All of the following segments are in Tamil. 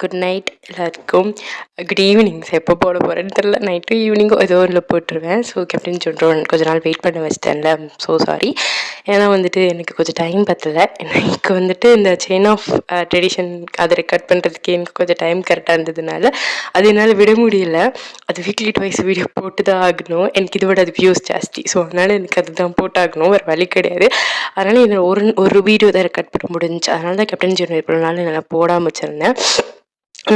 குட் நைட் எல்லாருக்கும். குட் ஈவினிங்ஸ் எப்போ போட போகிறேன்னு தெரில. நைட்டும் ஈவினிங்கும் ஏதோ ஒன்றில் போட்டுருவேன். ஸோ கேப்டன் சொல்கிறோம் கொஞ்ச நாள் வெயிட் பண்ண வச்சிட்டேன்ல. So sorry. ஏன்னா வந்துட்டு எனக்கு கொஞ்சம் டைம் பத்தலை. எனக்கு வந்துட்டு இந்த செயின் ஆஃப் ட்ரெடிஷன் அதை ரெக்கார்ட் பண்ணுறதுக்கு எனக்கு கொஞ்சம் டைம் கரெக்டாக இருந்ததுனால அது என்னால் விட முடியல. அது வீக்லி ட்வைஸ் வீடியோ போட்டு தான் ஆகணும். எனக்கு இதை விட அது வியூஸ் ஜாஸ்தி. ஸோ அதனால் எனக்கு அதுதான் போட்டாகணும், வேறு வழி கிடையாது. அதனால் இதில் ஒரு வீடியோ தான் ரெக்கார்ட் பண்ண முடிஞ்சிச்சு. அதனால தான் கேப்டன் ஜெனரல் இவ்வளோ நாள் நல்லா போடாமல் வச்சுருந்தேன்.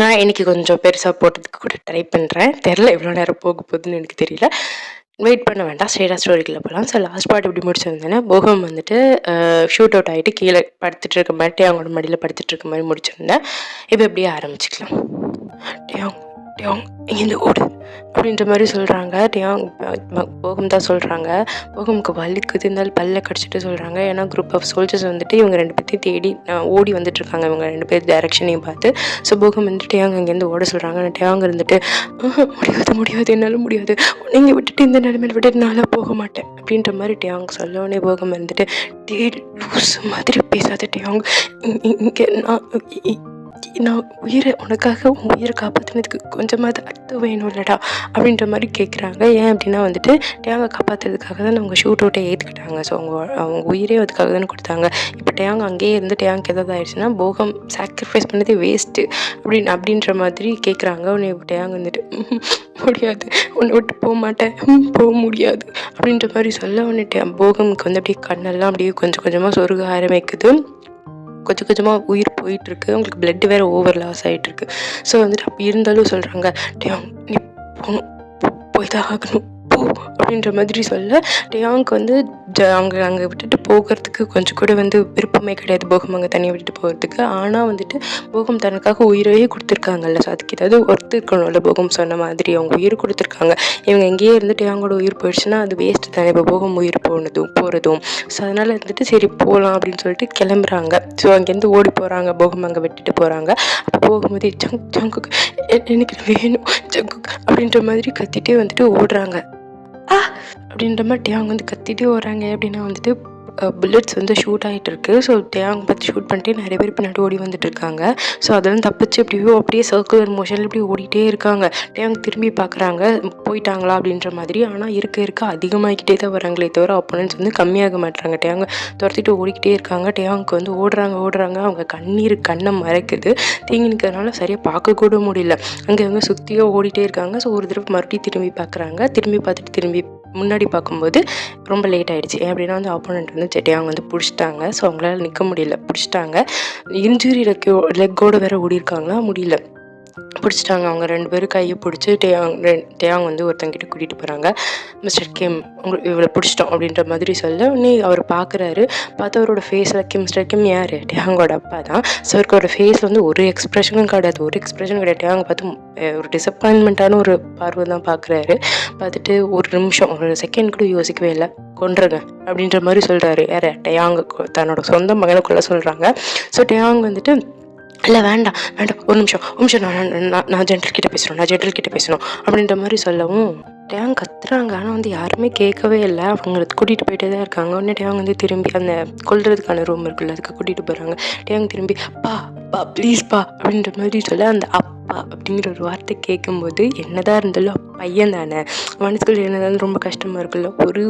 நான் இன்றைக்கி கொஞ்சம் பெருசாக போட்டதுக்கு கூட ட்ரை பண்ணுறேன். தெரில எவ்வளோ நேரம் போக போகுதுன்னு எனக்கு தெரியல. வெயிட் பண்ண வேண்டாம், ஸ்ட்ரெயிட்டாக ஸ்டோரிக்குள்ளே போகலாம். ஸோ லாஸ்ட் பார்ட் இப்படி முடிச்சிருந்தேன்னா போகம் வந்துட்டு ஷூட் அவுட் ஆகிட்டு கீழே படுத்துட்டு இருக்க மாதிரி அவங்களோட மடியில் படுத்துட்டு இருக்க மாதிரி முடிச்சிருந்தேன். இப்போ எப்படியே ஆரம்பிச்சிக்கலாம். டேங் டேங் இங்கேருந்து ஓடு அப்படின்ற மாதிரி சொல்கிறாங்க. டேங் போகம் தான் சொல்கிறாங்க. போகமுக்கு வலிக்குது இருந்தாலும் பல்ல கடிச்சிட்டு சொல்கிறாங்க. ஏன்னா குரூப் ஆஃப் சோல்ஜர்ஸ் வந்துட்டு இவங்க 2 பேர்த்தையும் தேடி ஓடி வந்துட்டுருக்காங்க, இவங்க 2 பேர் டைரக்ஷனையும் பார்த்து. ஸோ போகம் வந்துட்டு டேங் அங்கேருந்து ஓட சொல்கிறாங்க. ஆனால் டேங் இருந்துட்டு முடியாது என்னால் முடியாது, நீங்கள் விட்டுட்டு இந்த நிலைமையில் விட்டுட்டு நாளாக போக மாட்டேன் அப்படின்ற மாதிரி டேங் சொல்லவுடனே போகம் இருந்துட்டு தேடி லூஸ் மாதிரி பேசாத டேங், இங்கே நான் உயிரை உனக்காக உன் உயிரை காப்பாற்றினதுக்கு கொஞ்சமாவது அர்த்தம் வேணும் இல்லடா அப்படின்ற மாதிரி கேட்குறாங்க. ஏன் அப்படின்னா வந்துட்டு டேங்கை காப்பாற்றுறதுக்காக தான் அவங்க ஷூட் அவுட்டை ஏற்றுக்கிட்டாங்க. ஸோ அவங்க உயிரே அதுக்காக தானே கொடுத்தாங்க. இப்போ டேங் அங்கேயே இருந்து டேங்க் எதாவது ஆயிடுச்சுன்னா போகம் சாக்ரிஃபைஸ் பண்ணதே வேஸ்ட்டு அப்படின்ற மாதிரி கேட்குறாங்க. உன்னை டேங் வந்துட்டு முடியாது, உன்னை விட்டு போக மாட்டேன், போக முடியாது அப்படின்ற மாதிரி சொல்ல உடனே போகமுக்கு வந்து அப்படியே கண்ணெல்லாம் அப்படியே கொஞ்சம் கொஞ்சமாக சொருக ஆரம்பிக்குது. கொஞ்சம் கொஞ்சமாக உயிர் போயிட்டுருக்கு. அவங்களுக்கு பிளட்டு வேறு ஓவர் லாஸ் ஆகிட்டுருக்கு. ஸோ வந்துட்டு அப்படி இருந்தாலும் சொல்கிறாங்க டேங் நீ போகணும், போய் தான் ஆகணும், போ அப்படின்ற மாதிரி சொல்ல டேங்க்கு வந்து அங்கே விட்டுட்டு போகிறதுக்கு கொஞ்சம் கூட வந்து விருப்பமே கிடையாது போகம் அங்கே தனியாக விட்டுட்டு போகிறதுக்கு. ஆனால் வந்துட்டு போகம் தனக்காக உயிரையே கொடுத்துருக்காங்கல்ல. ஸோ அதுக்கு ஏதாவது ஒருத்தர் இருக்கணும்ல. போகம் சொன்ன மாதிரி அவங்க உயிர் கொடுத்துருக்காங்க. இவங்க எங்கேயே இருந்து டேங்கோட உயிர் போயிடுச்சுன்னா அது வேஸ்ட்டு தானே. இப்போ போகம் உயிர் போகிறதும். ஸோ அதனால் வந்துட்டு சரி போகலாம் அப்படின்னு சொல்லிட்டு கிளம்புறாங்க. ஸோ அங்கேருந்து ஓடி போகிறாங்க. போகம் அங்கே விட்டுட்டு போகிறாங்க. அப்போ போகும்போது ஜங்குக்கு எனக்கு வேணும் ஜங்குக்கு அப்படின்ற மாதிரி கத்திட்டே வந்துட்டு ஓடுறாங்க. அப்படின்ற மாதிரி டேங் வந்து கத்திட்டே வராங்க. அப்படின்னா வந்துட்டு புல்லட்ஸ் வந்து ஷூட் ஆகிட்டு இருக்கு. ஸோ டேங் பார்த்து ஷூட் பண்ணிட்டு நிறைய பேர் பின்னாடி ஓடி வந்துட்டு இருக்காங்க. ஸோ அதெல்லாம் தப்பிச்சு அப்படியே சர்க்குலர் மோஷனில் இப்படி ஓடிட்டே இருக்காங்க. டேங் திரும்பி பார்க்குறாங்க போயிட்டாங்களா அப்படின்ற மாதிரி. ஆனால் இருக்க அதிகமாகிக்கிட்டே தான் வராங்களே தவிர அப்போனன்ஸ் வந்து கம்மியாக மாட்டுறாங்க. டேங்கை துரத்திட்டு ஓடிக்கிட்டே இருக்காங்க. டேங்க்கு வந்து ஓடுறாங்க. அவங்க கண்ணை மறைக்குது. தேங்கி நிற்கிறதுனால சரியாக பார்க்கக்கூட முடியல. அங்கே சுற்றியோ ஓடிட்டே இருக்காங்க. ஸோ ஒரு தடவை மறுபடியும் திரும்பி பார்க்குறாங்க. திரும்பி பார்த்துட்டு திரும்பி முன்னாடி பார்க்கும்போது ரொம்ப லேட் ஆகிடுச்சு. அப்படின்னா வந்து ஆப்போனண்ட் வந்து டேங் வந்து பிடிச்சிட்டாங்க. ஸோ அவங்களால நிற்க முடியல, பிடிச்சிட்டாங்க. இன்ஜுரி லெக்கோடு வேற ஓடிருக்காங்களா, முடியல, பிடிச்சிட்டாங்க. அவங்க 2 பேரும் கையை பிடிச்சி டேங் வந்து ஒருத்தங்கிட்ட கூட்டிகிட்டு போகிறாங்க. மிஸ்டர் கிம் இவ்வளோ பிடிச்சிட்டோம் அப்படின்ற மாதிரி சொல்ல உடனே அவர் பார்க்குறாரு. பார்த்து அவரோட ஃபேஸில் மிஸ்டர் கிம் யார், டேங்கோட அப்பா தான். ஸோ அவருக்கோட ஃபேஸில் வந்து ஒரு எக்ஸ்ப்ரெஷனும் கிடையாது. டேங் பார்த்து ஒரு டிசப்பாயின்மெண்ட்டான ஒரு பார்வை தான் பார்க்குறாரு. பார்த்துட்டு ஒரு நிமிஷம் ஒரு செகண்ட் கூட யோசிக்கவே இல்லை, கொன்றுங்க அப்படின்ற மாதிரி சொல்கிறாரு. யார், டேங் தன்னோட சொந்த மகனை கொள்ள சொல்கிறாங்க. ஸோ டேங் வந்துட்டு இல்லை வேண்டாம் ஒரு நிமிஷம் நான் ஜென்ரல் கிட்ட பேசணும் அப்படின்ற மாதிரி சொல்லவும் டேங் கத்துறாங்க. ஆனால் வந்து யாருமே கேட்கவே இல்லை. அவங்களை கூட்டிகிட்டு போயிட்டே தான் இருக்காங்க. உடனே டேங் வந்து திரும்பி அந்த கொல்றதுக்கான ரூம் இருக்குல்ல, அதுக்கு கூட்டிகிட்டு போகிறாங்க. டேங் திரும்பி பா ப்ளீஸ்ப்பா அப்படின்ற மாதிரி சொல்ல அந்த அப்பா அப்படிங்கிற ஒரு வார்த்தை கேட்கும்போது என்னதான் இருந்தாலும் பையன் தானே, மனசுக்குள்ள என்னதான் ரொம்ப கஷ்டமாக இருக்குல்ல. ஒரு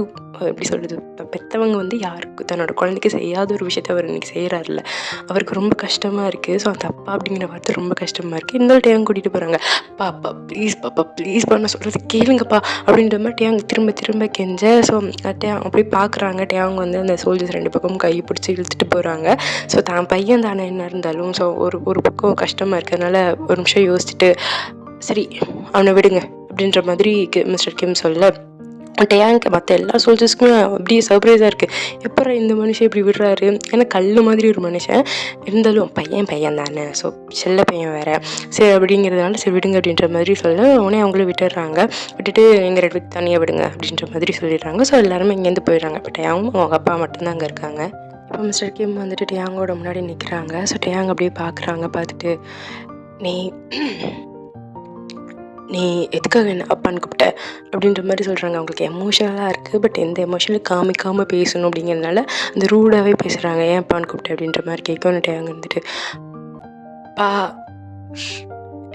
எப்படி சொல்கிறது, பெற்றவங்க வந்து யாருக்கு தன்னோட குழந்தைக்கு செய்யாத ஒரு விஷயத்த அவர் இன்றைக்கி செய்கிறாருல்ல, அவருக்கு ரொம்ப கஷ்டமாக இருக்குது. ஸோ அந்த அப்பா அப்படிங்கிற வார்த்தை ரொம்ப கஷ்டமாக இருக்குது. இருந்தாலும் டேங் கூட்டிகிட்டு போகிறாங்க. பாப்பா ப்ளீஸ்ப்பா நான் சொல்கிறது கேளுங்கப்பா அப்படின்ற மாதிரி டேங் திரும்ப கெஞ்ச. ஸோ டேங் அப்படி பார்க்குறாங்க. டேங் வந்து அந்த சோல்ஜர்ஸ் 2 பக்கமும் கை பிடிச்சி இழுத்துட்டு போகிறாங்க. ஸோ தான் பையன் தானே என்ன இருந்தாலும். ஸோ ஒரு பக்கம் கஷ்டமாக இருக்கிறதுனால ஒரு நிமிஷம் யோசிச்சுட்டு சரி அவனை விடுங்க அப்படின்ற மாதிரி மிஸ்டர் கிம் சொல்ல டேங்க் மற்ற எல்லா சோல்ஜர்ஸ்க்குமே அப்படியே சர்ப்ரைஸாக இருக்குது. எப்போ இந்த மனுஷன் இப்படி விடுறாரு, ஏன்னா கல் மாதிரி ஒரு மனுஷன் இருந்தாலும் பையன் தானே, ஸோ செல்ல பையன் வேறு, சரி அப்படிங்கிறதுனால சரி விடுங்க அப்படின்ற மாதிரி சொல்ல உடனே அவங்களும் விட்டுடுறாங்க. விட்டுட்டு எங்கள் 2 பேருக்கு தனியாக விடுங்க அப்படின்ற மாதிரி சொல்லிடுறாங்க. ஸோ எல்லாருமே இங்கேருந்து போயிடுறாங்க. இப்போ டேங்கும் அவங்க அப்பா மட்டும்தான் அங்கே இருக்காங்க. இப்போ மிஸ்டர் கிம் வந்துட்டு டேங்கோட முன்னாடி நிற்கிறாங்க. ஸோ டேங் அப்படியே பார்க்குறாங்க. பார்த்துட்டு நீ எதுக்காக என்ன அப்பான்னு கூப்பிட்ட அப்படின்ற மாதிரி சொல்கிறாங்க. அவங்களுக்கு எமோஷனலாக இருக்குது. பட் எந்த எமோஷனலும் காமிக்காமல் பேசணும் அப்படிங்கிறதுனால அந்த ரூடாகவே பேசுகிறாங்க. ஏன் அப்பான்னு கூப்பிட்ட அப்படின்ற மாதிரி கேட்கணும். டேங் வந்துட்டு பா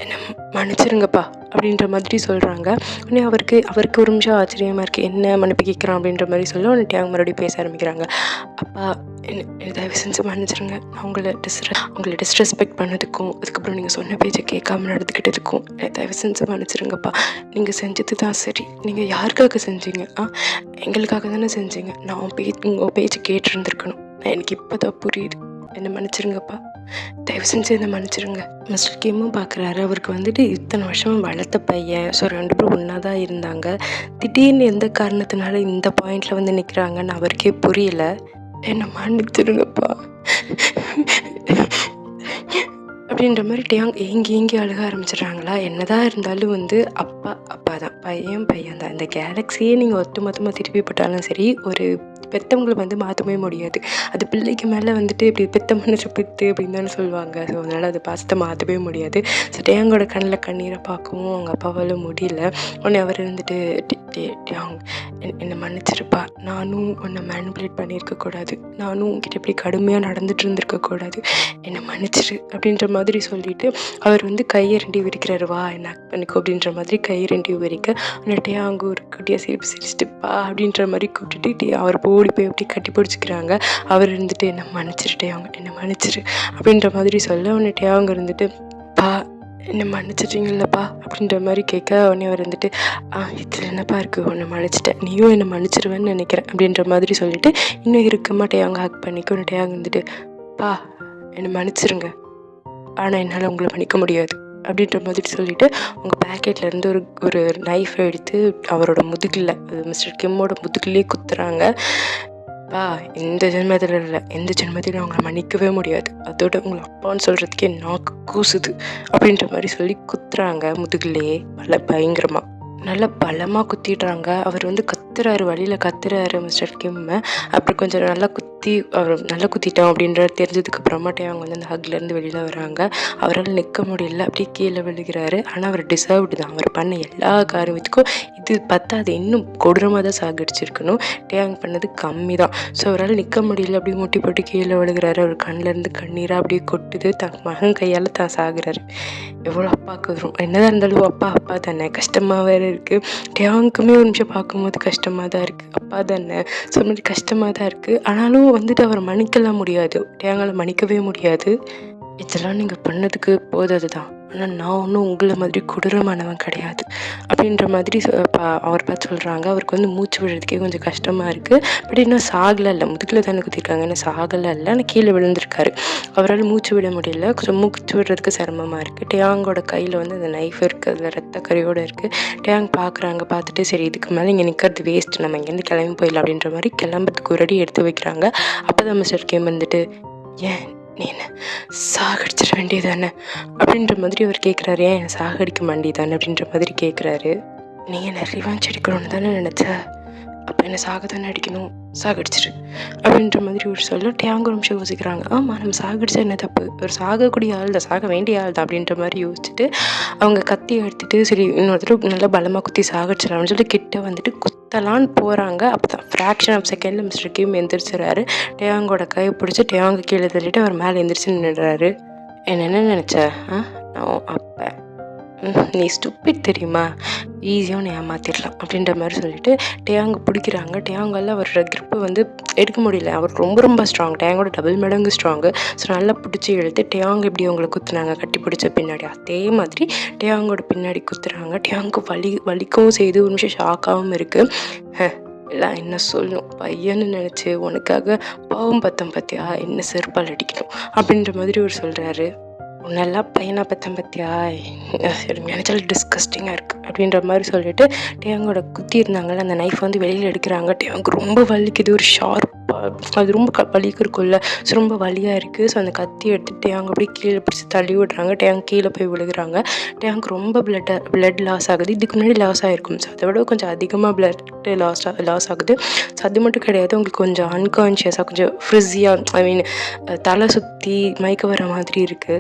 என்ன மன்னிச்சிருங்கப்பா அப்படின்ற மாதிரி சொல்கிறாங்க. உடனே அவருக்கு ஒரு நிமிஷம் ஆச்சரியமாக இருக்குது, என்ன மன்னிப்பு கேட்குறான் அப்படின்ற மாதிரி சொல்ல உடனே அவங்க மறுபடியும் பேச ஆரம்பிக்கிறாங்க. அப்பா என்ன தயவு செஞ்சு மன்னிச்சிருங்க, நான் உங்களை டிஸ்ரெஸ்பெக்ட் பண்ணதுக்கும் அதுக்கப்புறம் நீங்கள் சொன்ன பேச்சை கேட்காம நடந்துக்கிட்டதுக்கும் என்னை தயவு செஞ்சு மன்னிச்சிருங்கப்பா. நீங்கள் செஞ்சது தான் சரி. நீங்கள் யாருக்காக செஞ்சீங்க? எங்களுக்காக தானே செஞ்சீங்க. நான் உங்கள் பேச்சு கேட்டுருந்துருக்கணும். எனக்கு இப்போ தான் புரியுது. என்னை மன்னிச்சிருங்கப்பா, தயவு செஞ்சு என்னை மன்னிச்சிருங்க. மிஸ்டர் கிம்மும் பார்க்குறாரு. அவருக்கு வந்துட்டு இத்தனை வருஷம் வளர்த்த பையன். ஸோ 2 பேரும் ஒன்றா தான் இருந்தாங்க. திடீர்னு எந்த காரணத்தினால இந்த பாயிண்டில் வந்து நிற்கிறாங்கன்னு அவருக்கே புரியல. என்னை மன்னிச்சிருங்கப்பா அப்படின்ற மாதிரி டேங் ஏங்கி அழுக ஆரம்பிச்சிடுறாங்களா. என்னதான் இருந்தாலும் வந்து அப்பா தான், பையன் தான். இந்த கேலக்ஸியே நீங்கள் ஒட்டுமொத்தமாக திருப்பி போட்டாலும் சரி, ஒரு பெற்றவங்களை வந்து மாற்றவே முடியாது. அது பிள்ளைக்கு மேலே வந்துட்டு இப்படி பெத்த மனுஷ பெத்து அப்படின்னு தானே சொல்லுவாங்க. ஸோ அதனால் அது பாசத்தை மாற்றவே முடியாது. ஸோ டேங்கோட கண்ணில் கண்ணீரை பார்க்கவும் அவங்க அப்பாவால் முடியல. உடனே அவர் இருந்துட்டு டேங் என்னை மன்னிச்சிருப்பா, நானும் உன்னை மேனிபுலேட் பண்ணியிருக்கக்கூடாது, நானும் உங்ககிட்ட இப்படி கடுமையாக நடந்துட்டு இருந்திருக்கக்கூடாது, என்னை மன்னிச்சிரு அப்படின்ற மாதிரி சொல்லிட்டு அவர் வந்து கையை விரிக்கிறாரு. வா என்ன பண்ணிக்கோ அப்படின்ற மாதிரி கையை விரிக்க உன்னிட்டே அவங்க ஒரு குட்டியாக சிரிச்சுட்டுப்பா அப்படின்ற மாதிரி கூப்பிட்டுட்டு அவர் ஓடி போய் அப்படி கட்டி பிடிச்சிக்கிறாங்க. அவர் இருந்துட்டு என்னை மன்னிச்சிரு அப்படின்ற மாதிரி சொல்ல உன்னிட்டே அவங்க இருந்துட்டு பா என்னை மன்னிச்சிட்டிங்களப்பா அப்படின்ற மாதிரி கேட்க உடனே அவர் வந்துட்டு இதில் என்னப்பா இருக்குது, உன்னை மன்னிச்சிட்டேன், நீயும் என்னை மன்னிச்சிருவேன்னு நினைக்கிறேன் அப்படின்ற மாதிரி சொல்லிட்டு இன்னும் இருக்க மாட்டே அவங்க ஹக் பண்ணிக்க உன்னிட்டே அவங்க வந்துட்டு பா என்னை மன்னிச்சிருங்க, ஆனால் என்னால் உங்களை மன்னிக்க முடியாது அப்படின்ற மாதிரி சொல்லிவிட்டு உங்கள் பேக்கெட்லேருந்து ஒரு நைஃபை எடுத்து அவரோட முதுகில், அது மிஸ்டர் கிம்மோட முதுகிலே குத்துறாங்க. இந்த ஜென்மத்தில் இல்லை, எந்த ஜென்மத்திலும் அவங்கள மன்னிக்கவே முடியாது, அதோட உங்களை அப்பான்னு சொல்கிறதுக்கே நாக்கு கூசுது அப்படின்ற மாதிரி சொல்லி குத்துறாங்க முதுகிலேயே பயங்கரமாக. நல்லா பலமாக குத்திடுறாங்க. அவர் வந்து கத்துறாரு, வழியில் கத்துறாரு மிஸ்டர் கிம்மை. அப்புறம் கொஞ்சம் அவர் நல்லா குத்திட்டோம் அப்படின்றது தெரிஞ்சதுக்கப்புறமாட்டே அவங்க வந்து அந்த ஹக்லேருந்து வெளியில் வராங்க. அவரால் நிற்க முடியல, அப்படியே கீழே விழுகிறாரு. ஆனால் அவர் டிசர்வ்டு தான், அவர் பண்ண எல்லா காரியத்துக்கும். இது அது இன்னும் கொடூரமாக தான் சாகடிச்சிருக்கணும், டேங் பண்ணது கம்மி தான். ஸோ அவரால் நிற்க முடியல, அப்படியே முட்டி போட்டு கீழே விழுகிறாரு. அவர் கண்ணிலேருந்து கண்ணீராக அப்படியே கொட்டுது. தன் மகன் கையால் தான் சாகுறாரு. எவ்வளோ அப்பாவுக்கு வரும், என்னதான் இருந்தாலும் அப்பா தானே, கஷ்டமாக வேறு இருக்குது. டேங்குக்குமே ஒரு நிமிஷம் பார்க்கும்போது கஷ்டமாக தான் இருக்குது, அப்பா தானே, ஸோ மாதிரி கஷ்டமாக தான் இருக்குது. ஆனாலும் வந்துட்டு அவரை மன்னிக்கலாம் முடியாது, டேங்கால் மன்னிக்கவே முடியாது. இதெல்லாம் நீங்கள் பண்ணதுக்கு போதாது தான், ஆனால் நான் ஒன்றும் உங்களை மாதிரி கொடூரமானவன் கிடையாது அப்படின்ற மாதிரி அவர் பார்த்து சொல்கிறாங்க. அவருக்கு வந்து மூச்சு விடுறதுக்கே கொஞ்சம் கஷ்டமாக இருக்குது. பட் இன்னும் சாகலை இல்லை, முதுகில் தானே குத்திருக்காங்க, இன்னும் சாகலை இல்லை, ஆனால் கீழே விழுந்திருக்காரு. அவரால் மூச்சு விட முடியல, கொஞ்சம் மூச்சு விடுறதுக்கு சிரமமாக இருக்குது. டேங்கோட கையில் வந்து அந்த நைஃப் இருக்குது, அதில் ரத்த கரையோடு இருக்குது. டேங் பார்க்குறாங்க, பார்த்துட்டு சரி இதுக்கு மேலே இங்கே நிற்கிறது வேஸ்ட், நம்ம இங்கேருந்து கிளம்பி போயிடலாம் அப்படின்ற மாதிரி கிளம்புறதுக்கு ஒரு அடி எடுத்து வைக்கிறாங்க. அப்போ தான் மிஸ்டர் கேம் வந்துட்டு ஏன் நீ என்ன சாகடிச்சிட வேண்டியதானே அப்படின்ற மாதிரி அவர் கேட்குறாரு. ஏன் சாகடிக்க வேண்டியதானே அப்படின்ற மாதிரி கேட்குறாரு. நீ என்ன ரிவான்ஸ் அடிக்கணும்னு தானே நினச்ச, அப்போ என்ன சாக தானே அடிக்கணும், சாகடிச்சிரு அப்படின்ற மாதிரி ஒரு சொல்ல டேங்க ஒரு நிமிஷம் யோசிக்கிறாங்க. ஆமாம், நம்ம சாகடிச்சா என்ன தப்பு, ஒரு சாகக்கூடிய ஆள் தான், சாக வேண்டிய ஆள் தான் அப்படின்ற மாதிரி யோசிச்சுட்டு அவங்க கத்தி எடுத்துகிட்டு சரி இன்னொரு தடவை நல்லா பலமாக குத்தி சாகடிச்சிடலாம்னு சொல்லிட்டு கிட்ட வந்துட்டு குத்தலான்னு போகிறாங்க. அப்போ தான் ஃப்ராக்ஷன் ஆஃப் செகண்டில் மிஸ்டர் கிம் எந்திரிச்சிடறாரு. டேங்கோட கையை பிடிச்சி டேங்க கீழே தள்ளிட்டு அவர் மேலே எந்திரிச்சு நின்றுறாரு. என்ன நினச்ச, நான் அப்போ நீ ஸ்டூபிட் தெரியுமா, ஈஸியாக உன்னை ஏமாற்றிடலாம் அப்படின்ற மாதிரி சொல்லிட்டு டேங்க பிடிக்கிறாங்க. டேங்கால் அவரோட கிரிப்பை வந்து எடுக்க முடியல, அவர் ரொம்ப ஸ்ட்ராங், டேங்கோட டபுள் மடங்கு ஸ்ட்ராங்கு. ஸோ நல்லா பிடிச்சி இழுத்து டேங் எப்படி அவங்களை குத்துனாங்க கட்டி பிடிச்ச பின்னாடி, அதே மாதிரி டேங்கோட பின்னாடி குத்துறாங்க. டேங்கு வலிக்கவும் செய்து ஒரு நிமிஷம் ஷாக்காகவும் இருக்குது. எல்லாம் என்ன சொல்லணும், பையன்னு நினச்சி உனக்காக பாவம் பத்தம் பற்றியா, என்ன செருப்பால் அடிக்கணும் அப்படின்ற மாதிரி அவர் சொல்கிறாரு. நல்லா பையனாக பத்தம் பற்றியா, நினச்சாலும் டிஸ்கஸ்டிங்காக இருக்குது அப்படின்ற மாதிரி சொல்லிட்டு டேங்கோட குத்தி இருந்தாங்கள்ல அந்த நைஃப் வந்து வெளியில் எடுக்கிறாங்க. டேங்கு ரொம்ப வலிக்குது, ஒரு ஷார்ப்பாக, அது ரொம்ப வலிக்கு இருக்கும்ல, ஸோ ரொம்ப வலியாக இருக்குது. ஸோ அந்த கத்தி எடுத்துட்டு டேங்கு அப்படியே கீழே பிடிச்சி தள்ளி விடுறாங்க. டேங்கு கீழே போய் விழுகிறாங்க. டேங்கு ரொம்ப பிளட் லாஸ் ஆகுது, இதுக்கு முன்னாடி லாஸ் ஆகிருக்கும். ஸோ அதை விட கொஞ்சம் அதிகமாக பிளட் லாஸ் ஆகுது. ஸோ அது மட்டும் கிடையாது, உங்களுக்கு கொஞ்சம் அன்கான்ஷியஸாக கொஞ்சம் ஃப்ரிஸியாக, தலை சுற்றி மயக்க வர மாதிரி இருக்குது.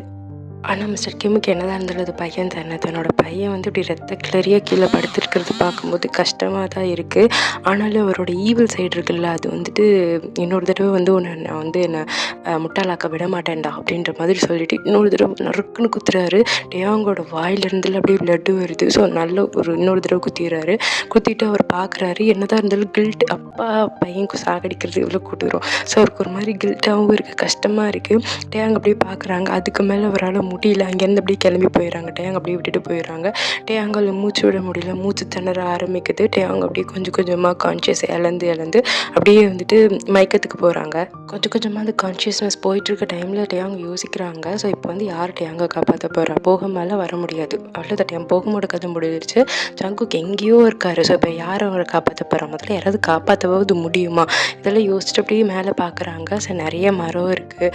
ஆனால் மிஸ்டர் கிம்முக்கு என்னதான் இருந்தாலும் அது பையன் தானே. தன்னோட பையன் வந்து இப்படி ரத்த கிளறியாக கீழே படுத்துருக்கிறது பார்க்கும்போது கஷ்டமாக தான் இருக்குது. ஆனாலும் அவரோட ஈவில் சைடு இருக்குல்ல, அது வந்துட்டு இன்னொரு தடவை வந்து நான் வந்து என்னை முட்டாளாக்க விட மாட்டேன்டா அப்படின்ற மாதிரி சொல்லிட்டு இன்னொரு தடவை நறுக்குன்னு குத்துறாரு. டேயாங்கோட வாயிலிருந்துல அப்படியே பிளட்டு வருது. ஸோ நல்ல ஒரு இன்னொரு தடவை குத்திடுறாரு. குத்திட்டு அவர் பார்க்குறாரு. என்னதான் இருந்தாலும் கில்ட், அப்பா பையன் சாகடிக்கிறது இவ்வளோ கூட்டுறோம். ஸோ அவருக்கு ஒரு மாதிரி கில்ட்டாகவும் இருக்குது, கஷ்டமாக இருக்குது. டேயாங் அப்படியே பார்க்குறாங்க. அதுக்கு மேலே அவரால் முடியல. அங்கேருந்து அப்படியே கிளம்பி போயிடுறாங்க. டேயாங் அப்படியே விட்டுட்டு போயிடுறாங்க. டேயாங்கால் மூச்சு விட முடியல, மூச்சு திணற ஆரம்பிக்குது. டேயாங் அப்படியே கொஞ்சம் கொஞ்சமாக கான்ஷியஸ் இழந்து அப்படியே வந்துட்டு மயக்கத்துக்கு போகிறாங்க. கொஞ்சம் கொஞ்சமாக அந்த கான்ஷியஸ்னஸ் போயிட்டுருக்க டைமில் டேயாங் யோசிக்கிறாங்க. ஸோ இப்போ வந்து யார் டேயாங்கை காப்பாற்ற போகிறா? போக மேலே வர முடியாது, அவ்வளோதான். டேயாங் போகும்போது கதை முடிஞ்சிருச்சு. ஜங்குக் எங்கேயோ இருக்காரு. ஸோ இப்போ யார் அவரை காப்பாற்ற போகிறா? முதல்ல யாராவது காப்பாற்றவாவது முடியுமா? இதெல்லாம் யோசிச்சுட்டு அப்படியே மேலே பார்க்குறாங்க. ஸோ நிறைய மரம் இருக்குது.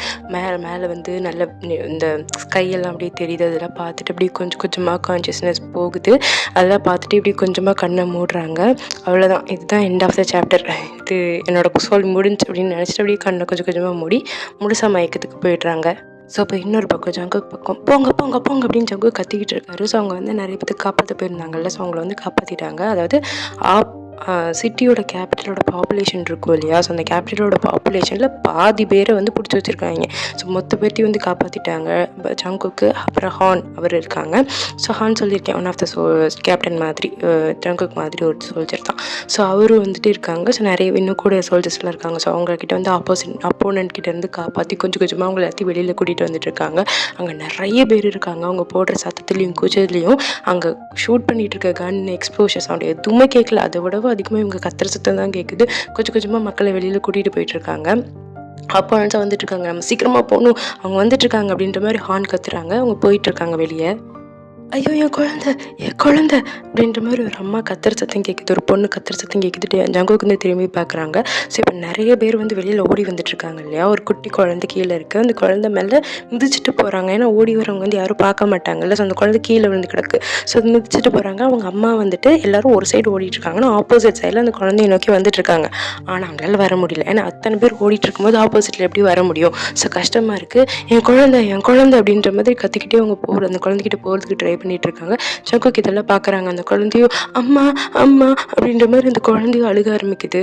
மேலே வந்து நல்ல இந்த ஸ்கையெல்லாம் அப்படியே தெரியுது. அதெல்லாம் பார்த்துட்டு அப்படியே கொஞ்சம் கொஞ்சமாக கான்ஷியஸ்னஸ் போகுது. அதெல்லாம் பார்த்துட்டு இப்படி கொஞ்சமாக கண்ணை மூடுறாங்க. அவ்வளோதான், இதுதான் எண்ட் ஆஃப் த சாப்டர். இது என்னோட சொல் முடிஞ்சு அப்படின்னு நினச்சிட்டு அப்படியே கண்ணை கொஞ்சம் கொஞ்சமாக மூடி முழுசாக மயக்கத்துக்கு போயிடுறாங்க. ஸோ அப்போ இன்னொரு பக்கம் ஜங்குக் பக்கம் போங்க போங்க போங்க அப்படின்னு ஜங்குக் கத்திக்கிட்டு இருக்காரு. ஸோ அவங்க வந்து நிறைய பேருக்கு காப்பாற்ற போயிருந்தாங்கல்ல. ஸோ அவங்கள வந்து காப்பாற்றிட்டாங்க. அதாவது சிட்டியோட கேபிட்டலோட பாப்புலேஷன் இருக்கும் இல்லையா? ஸோ அந்த கேபிட்டலோட பாப்புலேஷனில் பாதி பேரை வந்து பிடிச்சி வச்சுருக்காங்க. ஸோ மொத்த பேர்த்தையும் வந்து காப்பாற்றிட்டாங்க. ஜங்குக்கு அப்புறம் ஹான் அவர் இருக்காங்க. ஸோ ஹான் சொல்லியிருக்கேன், ஒன் ஆஃப் த கேப்டன் மாதிரி, ஜங்குக் மாதிரி ஒரு சோல்ஜர் தான். ஸோ அவரும் வந்துட்டு இருக்காங்க. ஸோ நிறைய இன்னும் கூட சோல்ஜர்ஸ்லாம் இருக்காங்க. ஸோ அவங்கக்கிட்ட வந்து அப்போனன்ட் கிட்டேருந்து காப்பாற்றி கொஞ்சம் கொஞ்சமாக அவங்க எல்லாத்தையும் வெளியில் கூட்டிகிட்டு வந்துட்டு இருக்காங்க. அங்கே நிறைய பேர் இருக்காங்க. அவங்க போடுற சத்தத்துலேயும் கூச்சத்துலேயும் அங்கே ஷூட் பண்ணிகிட்டு இருக்க கன் எக்ஸ்ப்ளோஷன் சவுண்ட் எதுவுமே கேட்கல. அதை விட அதிகமாக இவங்க கத்துற சத்தம் தான் கேட்குது. கொஞ்சம் கொஞ்சமாக மக்களை வெளியில் கூட்டிகிட்டு போயிட்டுருக்காங்க. அப்போ வந்துட்டுருக்காங்க, நம்ம சீக்கிரமாக போகணும், அவங்க வந்துட்டுருக்காங்க அப்படின்ற மாதிரி ஹார்ன் கத்துறாங்க. அவங்க போயிட்டுருக்காங்க வெளியே. ஐயோ என் குழந்தை அப்படின்ற மாதிரி ஒரு அம்மா கத்துற சத்தம் கேட்குது, ஒரு பொண்ணு கத்துற சத்தம் கேட்குது. ஜங்குக்கு வந்து திரும்பி பார்க்குறாங்க. ஸோ இப்போ நிறைய பேர் வந்து வெளியில் ஓடி வந்துட்டுருக்காங்க இல்லையா? ஒரு குட்டி குழந்தை கீழே இருக்குது. அந்த குழந்தை மேலே மிதிச்சுட்டு போகிறாங்க. ஏன்னா ஓடி வரவங்க வந்து யாரும் பார்க்க மாட்டாங்கல்ல. ஸோ அந்த குழந்தை கீழே விழுந்து கிடக்கு. ஸோ அது மிதிச்சுட்டு போகிறாங்க. அவங்க அம்மா வந்துட்டு எல்லாரும் ஒரு சைடு ஓடிட்டுருக்காங்கன்னா ஆப்போசிட் சைடில் அந்த குழந்தைய நோக்கி வந்துட்டுருக்காங்க. ஆனால் அவங்களால வர முடியல. ஏன்னா அத்தனை பேர் ஓடிட்டு இருக்கும்போது ஆப்போசிட்டில் எப்படி வர முடியும்? ஸோ கஷ்டமாக இருக்குது. என் குழந்தை அப்படின்ற மாதிரி கத்திக்கிட்டே அவங்க அந்த குழந்தைகிட்ட போகிறதுக்கு ட்ரை பண்ணிட்டு இருக்காங்க. ஜங்குக் இதெல்லாம் பார்க்குறாங்க. அந்த குழந்தையும் அம்மா அம்மா அப்படின்ற மாதிரி அந்த குழந்தையும் அழுக ஆரம்பிக்குது.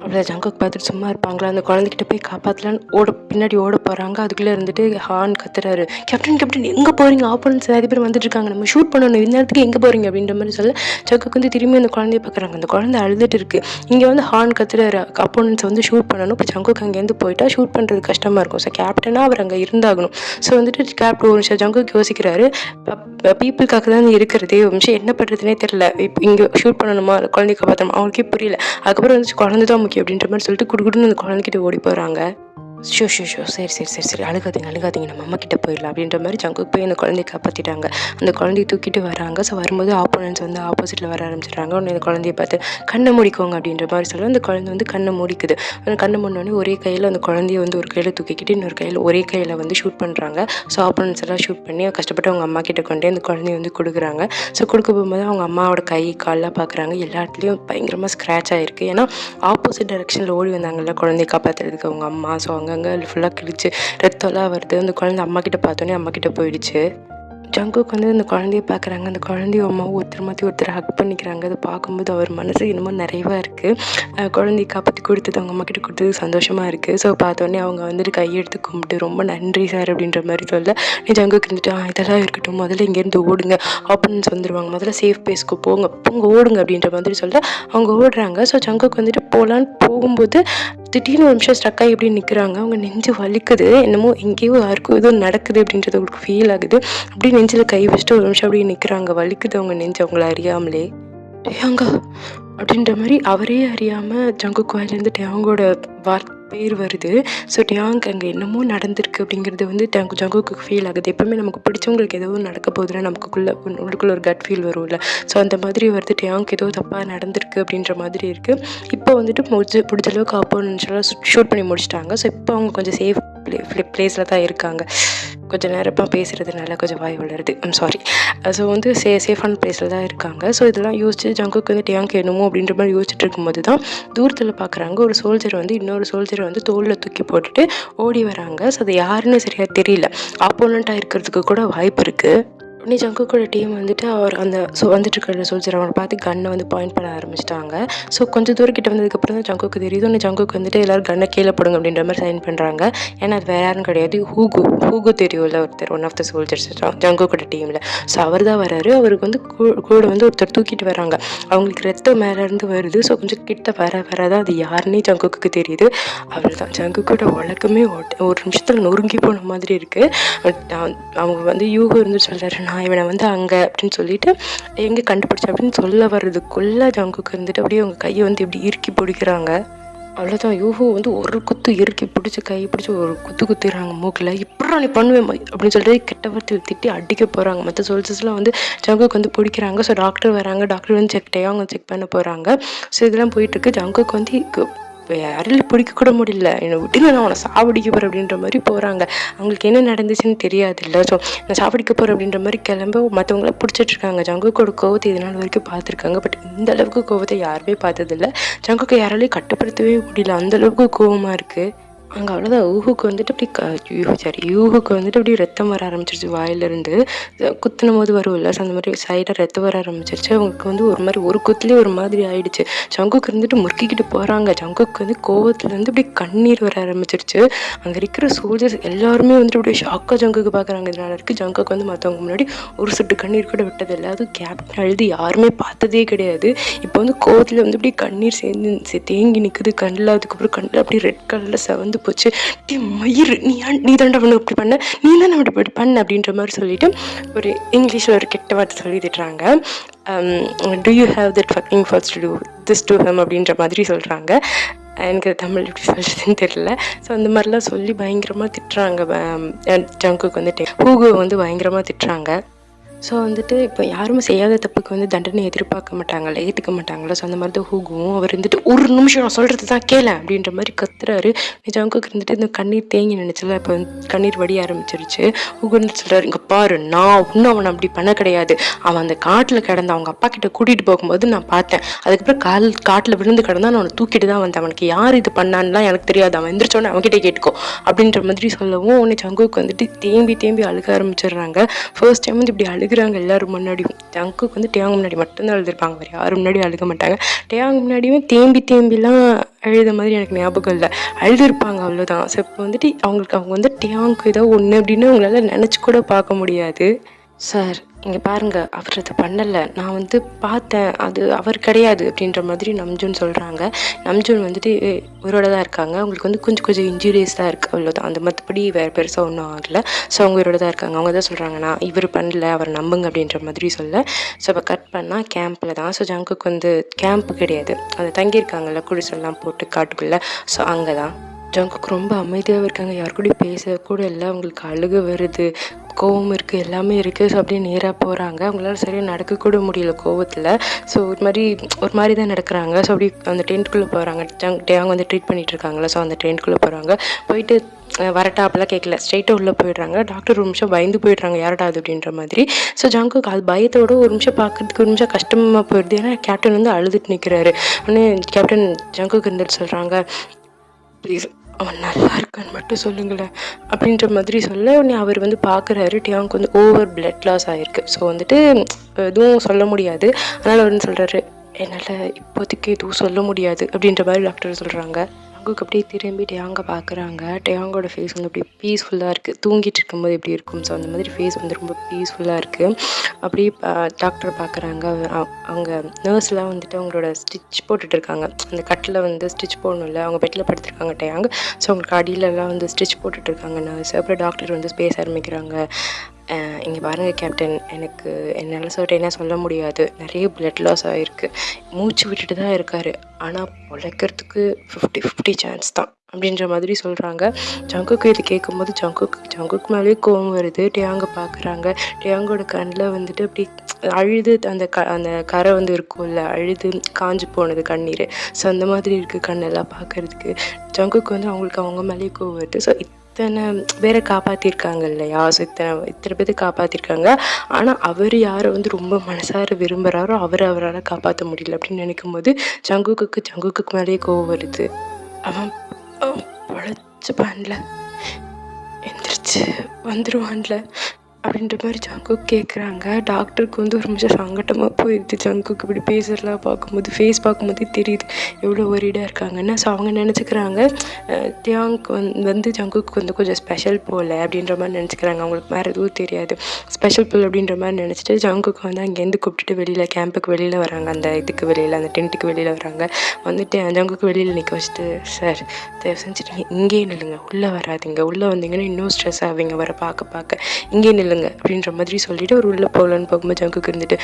அவ்வளோ ஜங்குக் பார்த்துட்டு சும்மா இருப்பாங்களா? அந்த குழந்தைகிட்ட போய் காப்பாற்றலான்னு பின்னாடி ஓட போகிறாங்க. அதுக்குள்ளே இருந்துட்டு ஹார்ன் கத்துறாரு, கேப்டன் எங்கே போகிறீங்க? ஆப்போனன்ட்ஸ் நிறைய பேர் வந்துட்டு இருக்காங்க, நம்ம ஷூட் பண்ணணும், இந்த நேரத்துக்கு எங்கே போகிறீங்க அப்படின்ற மாதிரி சொல்ல ஜங்குக் வந்து திரும்பி அந்த குழந்தைய பார்க்குறாங்க. அந்த குழந்தை அழுதுட்டு இருக்குது. இங்கே வந்து ஹார்ன் கத்துறாரு, ஆப்போனன்ட்ஸ் வந்து ஷூட் பண்ணணும். இப்போ ஜங்குக் அங்கேருந்து போயிட்டா ஷூட் பண்ணுறது கஷ்டமாக இருக்கும். ஸோ கேப்டனாக அவர் அங்கே இருந்தாகணும். ஸோ வந்துட்டு கேப்டன் ஒரு நிமிஷம் ஜங்குக் யோசிக்கிறாரு, பீப்புளுக்காக தான் இருக்கிறதே, ஒரு நிமிஷம் என்ன பண்ணுறதுனே தெரியல. இப்போ இங்கே ஷூட் பண்ணணுமா, குழந்தைய காப்பாற்றணுமா, அவங்களுக்கே புரியல. அதுக்கப்புறம் வந்து குழந்தை தான் முக்கியம் அப்படின்ற மாதிரி சொல்லிட்டு குடுக்குடுன்னு அந்த குழந்தைகிட்ட ஓடி போகிறாங்க. ஷோ சரி அழுகாதீங்க, நம்ம அம்மா கிட்ட போயிடலாம் அப்படின்ற மாதிரி ஜங்குக் போய் அந்த குழந்தைய காப்பாற்றிட்டாங்க. அந்த குழந்தைய தூக்கிட்டு வராங்க. ஸோ வரும்போது ஆப்போனன்ட்ஸ் வந்து ஆப்போசிட்டில் வர ஆரம்பிச்சிடுறாங்க. உடனே அந்த குழந்தைய பார்த்து கண்ணை மூடிக்கோங்க அப்படின்ற மாதிரி சொல்ல அந்த குழந்தை வந்து கண்ணை மூடிக்குது. அந்த கண்ணை மூடினோடனே ஒரே கையில் அந்த குழந்தைய வந்து ஒரு கையில் தூக்கிக்கிட்டு இன்னொரு கையில் ஒரே கையில் வந்து ஷூட் பண்ணுறாங்க. ஸோ ஆப்போனன்ட்ஸ் எல்லாம் ஷூட் பண்ணி கஷ்டப்பட்டு அவங்க அம்மா கிட்ட கொண்டே அந்த குழந்தைய வந்து கொடுக்குறாங்க. ஸோ கொடுக்க போகும்போது அவங்க அம்மாவோட கை காலெலாம் பார்க்குறாங்க. எல்லா இடத்துலையும் பயங்கரமாக ஸ்க்ராட்ச் ஆகிருக்கு. ஏன்னா ஆப்போசிட் டைரெக்ஷனில் ஓடி வந்தாங்கல்ல குழந்தைய காப்பாற்றுறதுக்கு அவங்க அம்மா. ஸோ அங்கங்கே ஃபுல்லாக கிழிச்சு ரத்தம்லாம் வருது. அந்த குழந்தை அம்மா கிட்ட பார்த்தோன்னே அம்மா கிட்ட போயிடுச்சு. ஜங்குக் வந்து அந்த குழந்தைய பார்க்குறாங்க. அந்த குழந்தைய அம்மாவும் ஒருத்தர் மாற்றி ஒருத்தர் ஹக் பண்ணிக்கிறாங்க. அதை பார்க்கும்போது அவர் மனசு இன்னமும் நிறைவாக இருக்குது. குழந்தைய காப்பாற்றி கொடுத்தது அவங்க அம்மா கிட்ட கொடுத்தது சந்தோஷமாக இருக்குது. ஸோ பார்த்தோன்னே அவங்க வந்துட்டு கையெடுத்து கும்பிட்டு ரொம்ப நன்றி சார் அப்படின்ற மாதிரி சொல்ல நீ ஜங்குக் இருந்துட்டு இதெல்லாம் இருக்கட்டும், முதல்ல இங்கேருந்து ஓடுங்க, ஆப்போனன்ட்ஸ் வந்துடுவாங்க, முதல்ல சேஃப் பிளேஸ்க்கு போங்க ஓடுங்க அப்படின்ற மாதிரி சொல்ல அவங்க ஓடுறாங்க. ஸோ ஜங்குக் வந்துட்டு போகலான்னு போகும்போது திடீர்னு ஒரு நிமிஷம் ஸ்ட்ரக் ஆகி எப்படி நிற்கிறாங்க. அவங்க நெஞ்சு வலிக்குது. என்னமோ எங்கேயோ யாருக்கும் எதுவும் நடக்குது அப்படின்றது அவங்களுக்கு ஃபீல் ஆகுது. அப்படியே நெஞ்சில் கை வச்சுட்டு ஒரு நிமிஷம் அப்படியே நிற்கிறாங்க. வலிக்குது அவங்க நெஞ்சு அவங்கள அறியாமலே. டேயாங்கா அப்படின்ற மாதிரி அவரே அறியாமல் ஜங்குக் வாயிலேருந்து டேயாங்கோட பேர் வருது. ஸோ டேயாங் அங்கே என்னமோ நடந்திருக்கு அப்படிங்கிறது வந்து ஜங்குக்கு ஃபீல் ஆகுது. எப்போவுமே நமக்கு பிடிச்சவங்களுக்கு ஏதோ நடக்க போகுதுன்னா உள்ளுக்குள்ளே ஒரு கட் ஃபீல் வரும்ல. ஸோ அந்த மாதிரி வருது. டேயாங்க்கு ஏதோ தப்பாக நடந்திருக்கு அப்படின்ற மாதிரி இருக்குது. இப்போ வந்துட்டு பிடிச்ச அளவுக்கு அப்போனன்ட்ஸ்லாம் ஷூட் பண்ணி முடிச்சிட்டாங்க. ஸோ இப்போ அவங்க கொஞ்சம் சேஃப் பிளேஸில் தான் இருக்காங்க. கொஞ்சம் நேரமாக பேசுகிறதுனால கொஞ்சம் வாய் வளருது. சாரி. ஸோ வந்து சேஃபான பிளேஸில் தான் இருக்காங்க. ஸோ இதெல்லாம் யோசிச்சு ஜங்குக்கு வந்து டேங்க் என்னமோ அப்படின்ற மாதிரி யோசிச்சுட்டு இருக்கும்போது தான் தூரத்தில் பார்க்குறாங்க ஒரு சோல்ஜர் வந்து இன்னொரு சோல்ஜரை வந்து தோளில் தூக்கி போட்டுட்டு ஓடி வராங்க. ஸோ அது யாருன்னு சரியாக தெரியல. ஆப்போனண்ட்டாக இருக்கிறதுக்கு கூட வாய்ப்பு இருக்குது. உடனே ஜங்குக்கோட டீம் வந்துட்டு அவர் அந்த வந்துட்டு இருக்கிற சோல்ஜர் அவனை பார்த்து கன்னை வந்து பாயிண்ட் பண்ண ஆரம்பிச்சிட்டாங்க. ஸோ கொஞ்சம் தூரம் கிட்ட வந்ததுக்கப்புறம் தான் ஜங்குக்கு தெரியுது. உடனே ஜங்குக்கு வந்துட்டு எல்லோரும் கன்னை கீழே போடுங்க அப்படின்ற மாதிரி சைன் பண்ணுறாங்க. ஏன்னா அது வேற யாரும் கிடையாது, ஹூகு தெரியும்ல ஒருத்தர், ஒன் ஆஃப் த சோல்ஜர்ஸ் ஜங்குக்கோட டீமில். ஸோ அவர் தான் வராரு. அவருக்கு வந்து கூட வந்து ஒருத்தர் தூக்கிட்டு வராங்க. அவங்களுக்கு ரத்தம் மேலேருந்து வருது. ஸோ கொஞ்சம் கிட்ட வரதான் அது யாருன்னே ஜங்குக்கு தெரியுது. அவர் தான் ஜங்குக்கோட வழக்கமே ஒரு நிமிஷத்தில் நொறுங்கி போன மாதிரி இருக்குது. அவங்க வந்து யூகோ இருந்து சொல்கிறாரு, நான் இவனை வந்து அங்கே அப்படின்னு சொல்லிட்டு எங்கே கண்டுபிடிச்சேன் அப்படின்னு சொல்ல வர்றதுக்குள்ளே ஜங்குக்கு இருந்துட்டு அப்படியே அவங்க கையை வந்து இப்படி இறுக்கி பிடிக்கிறாங்க. அவ்வளோதான். யூஹோ வந்து ஒரு குத்து இறுக்கி பிடிச்சி கையை பிடிச்சி ஒரு குத்துறாங்க மூக்கில். இப்படி நீ பண்ணுவேன் அப்படின்னு சொல்லிட்டு கெட்ட வார்த்தை திட்டி அடிக்க போகிறாங்க. மற்ற சோல்ஜர்ஸ்லாம் வந்து ஜங்குக்கு வந்து பிடிக்கிறாங்க. ஸோ டாக்டர் வராங்க. டாக்டர் வந்து அவங்க செக் பண்ண போகிறாங்க. ஸோ இதெல்லாம் போயிட்டுருக்கு. ஜங்குக்கு வந்து யாரையும் பிடிக்க கூட முடியல. என்னை விட்டுங்க, நான் அவனை சாவடிக்க போகிறேன் அப்படின்ற மாதிரி போகிறாங்க. அவங்களுக்கு என்ன நடந்துச்சுன்னு தெரியாது இல்லை. ஸோ நான் சாவடிக்க போகிறேன் அப்படின்ற மாதிரி கிளம்ப மற்றவங்கள பிடிச்சிட்ருக்காங்க. ஜங்குக்கோட கோவத்தை இது நாள் வரைக்கும் பார்த்துருக்காங்க. பட் இந்த அளவுக்கு கோவத்தை யாருமே பார்த்ததில்ல. ஜங்குக்கு யாராலையும் கட்டுப்படுத்தவே முடியல, அந்தளவுக்கு கோவமாக இருக்குது. அங்கே அவ்வளோதான். யூஹுக்கு வந்துட்டு அப்படி ரத்தம் வர ஆரம்பிச்சிருச்சு வாயிலிருந்து. குத்துனும் போது வரும்ல, ஸோ அந்த மாதிரி சைடாக ரத்தம் வர ஆரம்பிச்சிருச்சு. அவங்களுக்கு வந்து ஒரு மாதிரி ஒரு குத்துலேயே ஒரு மாதிரி ஆயிடுச்சு. ஜங்குக்கு இருந்துட்டு முறுக்கிக்கிட்டு போகிறாங்க. ஜங்குக்கு வந்து கோவத்துலேருந்து அப்படி கண்ணீர் வர ஆரம்பிச்சிருச்சு. அங்கே இருக்கிற சோல்ஜர்ஸ் எல்லாருமே வந்துட்டு அப்படியே ஷாக்காக ஜங்குக்கு பார்க்குறாங்க. இதனால இருக்குது ஜங்குக்கு வந்து மற்றவங்க முன்னாடி ஒரு சொட்டு கண்ணீர் கூட விட்டதில்லை. அதுவும் கேப்டன் அழுது யாருமே பார்த்ததே கிடையாது. இப்போ வந்து கோவத்தில் வந்து அப்படி கண்ணீர் சேர்ந்து தேங்கி நிற்குது கண்ணில். அதுக்கப்புறம் கண்ணில் அப்படி ரெட் கலரில் செவந்து போச்சு. மயிர் நீ தாண்டா அவனுக்கு இப்படி பண்ண, நீ தானே அப்படி பண்ண அப்படின்ற மாதிரி சொல்லிட்டு ஒரு இங்கிலீஷில் ஒரு கெட்ட வார்த்தை சொல்லி திட்டுறாங்க. do you have that fucking guts to do this to him அப்படின்ற மாதிரி சொல்கிறாங்க. எனக்கு தமிழ் எப்படி சொல்கிறதுன்னு தெரியல. ஸோ அந்த மாதிரிலாம் சொல்லி பயங்கரமாக திட்டுறாங்க. ஜங்குக்கு வந்துட்டு ஹூகோ வந்து பயங்கரமாக திட்டுறாங்க. ஸோ வந்துட்டு இப்போ யாருமே செய்யாத தப்புக்கு வந்து தண்டனை எதிர்பார்க்க மாட்டாங்கல்ல, ஏற்றுக்க மாட்டாங்களா. ஸோ அந்த மாதிரி தான் ஹூகும் அவர் வந்துட்டு ஒரு நிமிஷம் நான் சொல்கிறது தான் கேள அப்படின்ற மாதிரி கத்துறாரு. ஜங்குக்கு இருந்துட்டு இந்த கண்ணீர் தேங்கி நினைச்சல, இப்போ கண்ணீர் வடிய ஆரம்பிச்சிருச்சு. ஹூகு வந்துட்டு சொல்கிறாரு, இங்கே பாரு, நான் இன்னும் அவனை அப்படி பண்ண கிடையாது. அவன் அந்த காட்டில் கிடந்த அவங்க அப்பா கிட்ட கூட்டிகிட்டு போகும்போது நான் பார்த்தேன். அதுக்கப்புறம் காட்டில் விழுந்து கிடந்தா நான் அவனை தூக்கிட்டு தான் வந்தேன். அவனுக்கு யார் இது பண்ணான்லாம் எனக்கு தெரியாது. அவன் எந்திரிச்சோன்னே அவன்கிட்ட கேட்டுக்கோ அப்படின்ற மாதிரி சொல்லவும் உடனே ஜங்குக்கு வந்துட்டு தேம்பி அழுக ஆரம்பிச்சிடுறாங்க. ஃபர்ஸ்ட் டைம் வந்து இப்படி அழுகுறாங்க எல்லாரும் முன்னாடியும். ஜங்குக்கு வந்து டேயாங் முன்னாடி மட்டும்தான் அழுதுருப்பாங்க, வேறு யாரும் முன்னாடி அழுக மாட்டாங்க. டேயாங் முன்னாடியுமே தேம்பிலாம் அழுத மாதிரி எனக்கு ஞாபகம் இல்லை, அழுதுருப்பாங்க அவ்வளோதான். ஸோ இப்போ வந்துட்டு அவங்க வந்து டேயாங்க்கு ஏதோ ஒன்று அப்படின்னு அவங்களால நினச்சி கூட பார்க்க முடியாது. சார் இங்கே பாருங்கள், அவர் அதை பண்ணலை, நான் வந்து பார்த்தேன், அது அவர் கிடையாது அப்படின்ற மாதிரி நம்ஜூன் சொல்கிறாங்க. நம்ஜூன் வந்துட்டு உயிரோட தான் இருக்காங்க. அவங்களுக்கு வந்து கொஞ்சம் இன்ஜுரியஸ் தான் இருக்குது அவ்வளோதான். அந்த மற்றபடி வேறு பெருசாக ஒன்றும் ஆகலை. ஸோ அவங்க உயிரோட தான் இருக்காங்க. அவங்க தான் சொல்கிறாங்க, நான் இவர் பண்ணல, அவர் நம்புங்க அப்படின்ற மாதிரி சொல்ல. ஸோ இப்போ கட் பண்ணால் கேம்பில் தான். ஸோ ஜங்குக்கு வந்து கேம்ப்பு கிடையாது, அதை தங்கியிருக்காங்கல்ல குடிசெல்லாம் போட்டு காட்டுக்குள்ளே. ஸோ அங்கே தான் ஜங்குக்கு ரொம்ப அமைதியாக இருக்காங்க. யார் கூட பேசக்கூட இல்லை. அவங்களுக்கு அழுக வருது, கோவம் இருக்குது, எல்லாமே இருக்குது. ஸோ அப்படியே நேராக போகிறாங்க. அவங்களால சரியாக நடக்கக்கூட முடியல கோவத்தில். ஸோ ஒரு மாதிரி தான் நடக்கிறாங்க. ஸோ அப்படி அந்த டென்ட்டுக்குள்ளே போகிறாங்க. டேயாங் வந்து ட்ரீட் பண்ணிகிட்டு இருக்காங்களா. ஸோ அந்த டென்ட்டுக்குள்ளே போகிறாங்க. போயிட்டு வரட்டா அப்படிலாம் கேட்கல, ஸ்ட்ரைட்டாக உள்ளே போயிடுறாங்க. டாக்டர் ஒரு நிமிஷம் பயந்து போயிடுறாங்க, யாரடா அது அப்படின்ற மாதிரி. ஸோ ஜங்குக்கு அது பயத்தோட ஒரு நிமிஷம் பார்க்கறதுக்கு ஒரு நிமிஷம் கஷ்டமாக போயிடுது. ஏன்னா கேப்டன் வந்து அழுதுட்டு நிற்கிறாரு. உடனே கேப்டன் ஜங்குக்கு இருந்துட்டு சொல்கிறாங்க, ப்ளீஸ் அவன் நல்லா இருக்கான்னு மட்டும் சொல்லுங்களேன் அப்படின்ற மாதிரி சொல்ல. உடனே அவர் வந்து பார்க்குறாரு, டேயாங்க்கு வந்து ஓவர் பிளட் லாஸ் ஆகிருக்கு. ஸோ வந்துட்டு எதுவும் சொல்ல முடியாது. அதனால் அவர் சொல்கிறாரு, என்னால் இப்போதைக்கு எதுவும் சொல்ல முடியாது அப்படின்ற மாதிரி டாக்டர் சொல்கிறாங்க. ஜங்குக்கு அப்படியே திரும்பி டேயாங்கை பார்க்குறாங்க. டேயாங்கோட ஃபேஸ் வந்து அப்படியே பீஸ்ஃபுல்லாக இருக்குது. தூங்கிட்டு இருக்கும்போது எப்படி இருக்கும், ஸோ அந்த மாதிரி ஃபேஸ் வந்து ரொம்ப பீஸ்ஃபுல்லாக இருக்குது. அப்படியே டாக்டர் பார்க்குறாங்க. அவங்க நர்ஸ்லாம் வந்துட்டு அவங்களோட ஸ்டிச் போட்டுட்ருக்காங்க. அந்த கட்டில் வந்து ஸ்டிச் போடணும்ல, அவங்க பெட்டில் படுத்துருக்காங்க டேயாங். ஸோ அவங்களுக்கு அடியிலலாம் வந்து ஸ்டிச் போட்டுட்ருக்காங்க நர்ஸ். அப்புறம் டாக்டர் வந்து பேச ஆரம்பிக்கிறாங்க. இங்கே பாருங்கள் கேப்டன், என்னால் என்ன சொல்ல முடியாது, நிறைய பிளட் லாஸ் ஆகிருக்கு, மூச்சு விட்டுட்டு தான் இருக்கார், ஆனால் உழைக்கிறதுக்கு 50-50 சான்ஸ் தான் அப்படின்ற மாதிரி சொல்கிறாங்க. ஜங்குக்கு இது கேட்கும்போது ஜங்குக்கு மேலேயே கோவம் வருது. டேயாங்கை பார்க்குறாங்க. டேயாங்கோட கண்ணில் வந்துட்டு அப்படி அழுது அந்த கரை வந்து இருக்கும்ல, அழுது காஞ்சி போனது கண்ணீர். ஸோ அந்த மாதிரி இருக்குது கண்ணெல்லாம் பார்க்குறதுக்கு. ஜங்குக்கு வந்து அவங்க மேலேயே கோவம் வருது. ஸோ இத்தனை பேரை காப்பாற்றிருக்காங்க இல்லையா? ஸோ இத்தனை பேரை காப்பாற்றிருக்காங்க. ஆனால் அவர் யாரை வந்து ரொம்ப மனசார விரும்புகிறாரோ அவரால் காப்பாற்ற முடியல அப்படின்னு நினைக்கும் போது ஜங்குக்கு மேலேயே கோவம் வருது. அவன் பொழைச்சிப்பான்ல, எந்திரிச்சு வந்துடுவான்ல அப்படின்ற மாதிரி ஜங்குக் கேட்குறாங்க. டாக்டருக்கு வந்து ஒரு நிமிஷம் சங்கட்டமாக போயிடுது. ஜங்குக்கு இப்படி பேசுறதெல்லாம் பார்க்கும்போது, ஃபேஸ் பார்க்கும்போதே தெரியுது எவ்வளோ ஒரீடாக இருக்காங்கன்னு. ஸோ அவங்க நினச்சிக்கிறாங்க தியாங்க் வந்து ஜங்குக்கு வந்து கொஞ்சம் ஸ்பெஷல் போல் அப்படின்ற மாதிரி நினச்சிக்கிறாங்க. அவங்களுக்கு வேறு எதுவும் தெரியாது. ஸ்பெஷல் போல் அப்படின்ற மாதிரி நினச்சிட்டு ஜங்குக்கு வந்து அங்கேருந்து கூப்பிட்டுட்டு வெளியில் கேம்புக்கு வெளியில் வராங்க. அந்த இதுக்கு வெளியில், அந்த டென்ட்டுக்கு வெளியில் வராங்க. வந்துட்டு ஜங்குக்கு வெளியில் நிற்க வச்சுட்டு, சார் தயவு செஞ்சுட்டு இங்கேயே நில்லுங்க, உள்ளே வராதிங்க, உள்ளே வந்தீங்கன்னா இன்னும் ஸ்ட்ரெஸ் ஆவீங்க வர பார்க்க இங்கே நில்லுங்க அப்படின்ற மாதிரி சொல்லிட்டு அவர் உள்ளே போகலான்னு போகும்போது ஜங்குக்கு இருந்துட்டு,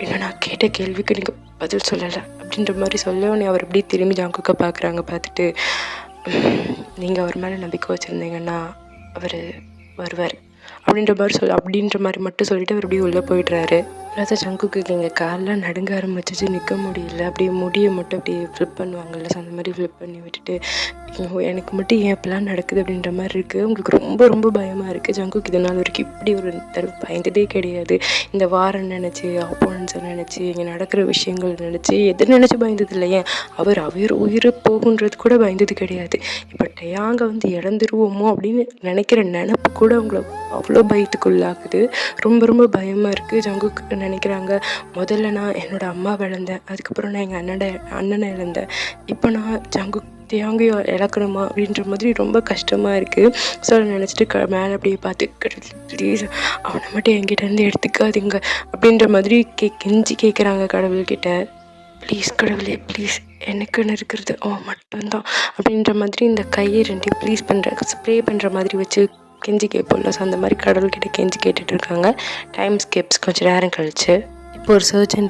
இன்னும் நான் கேட்ட கேள்விக்கு நீங்கள் பதில் சொல்லலை அப்படின்ற மாதிரி சொல்ல உடனே அவர் அப்படியே திரும்பி ஜங்குக்கை பார்க்குறாங்க. பார்த்துட்டு, நீங்கள் அவர் மேலே நம்பிக்கை வச்சுருந்தீங்கன்னா அவர் வருவார் அப்படின்ற மாதிரி மட்டும் சொல்லிட்டு அவர் அப்படியே உள்ளே போயிடுறாரு. அதாவது ஜங்குக்கு எங்கள் காலெலாம் நடுங்க ஆரம்பிச்சிச்சு, நிற்க முடியல. அப்படியே முடியை மட்டும் அப்படியே ஃப்ளிப் பண்ணுவாங்கல்ல, ஸோ அந்த மாதிரி ஃப்ளிப் பண்ணி விட்டுட்டு, எனக்கு மட்டும் ஏன் இப்படிலாம் நடக்குது அப்படின்ற மாதிரி இருக்குது. உங்களுக்கு ரொம்ப ரொம்ப பயமாக இருக்குது. ஜங்குக்கு இதனால் வரைக்கும் இப்படி ஒரு தடவை பயந்ததே கிடையாது. இந்த வாரம் நினச்சி, ஆப்போனன்ஸை நினச்சி, இங்கே நடக்கிற விஷயங்கள் நினச்சி, எது நினச்சி பயந்தது இல்லை. ஏன் அவர் உயிர் போகுன்றது கூட பயந்தது கிடையாது. இப்போ டயாங்கை வந்து இழந்துருவோமோ அப்படின்னு நினைக்கிற நினப்பு கூட அவங்கள அவ்வளோ பயத்துக்குள்ளாக்குது. ரொம்ப ரொம்ப பயமாக இருக்குது. ஜங்குக்கு நினைக்கிறாங்க, முதல்ல நான் என்னோடய அம்மாவை இழந்தேன், அதுக்கப்புறம் நான் எங்கள் அண்ணனை இழந்தேன், இப்போ நான் தியாங்கையோ இழக்கணுமா அப்படின்ற மாதிரி ரொம்ப கஷ்டமாக இருக்குது. ஸோ அதை நினச்சிட்டு மேலே அப்படியே பார்த்து, ப்ளீஸ் அவனை மட்டும் என்கிட்டேருந்து எடுத்துக்காதீங்க அப்படின்ற மாதிரி கெஞ்சி கேட்குறாங்க கடவுள்கிட்ட. ப்ளீஸ் கடவுளே, ப்ளீஸ் எனக்குன்னு இருக்கிறது அவன் மட்டும்தான் அப்படின்ற மாதிரி இந்த கையை ரெண்டையும் ஸ்ப்ரே பண்ணுற மாதிரி வச்சு கெஞ்சி கேட்போம்ல. ஸோ அந்த மாதிரி கடவுள்கிட்ட கெஞ்சி கேட்டுட்டு இருக்காங்க. டைம் ஸ்கிப்ஸ் கொஞ்சம் நேரம் கழிச்சு இப்போ ஒரு சர்ஜன்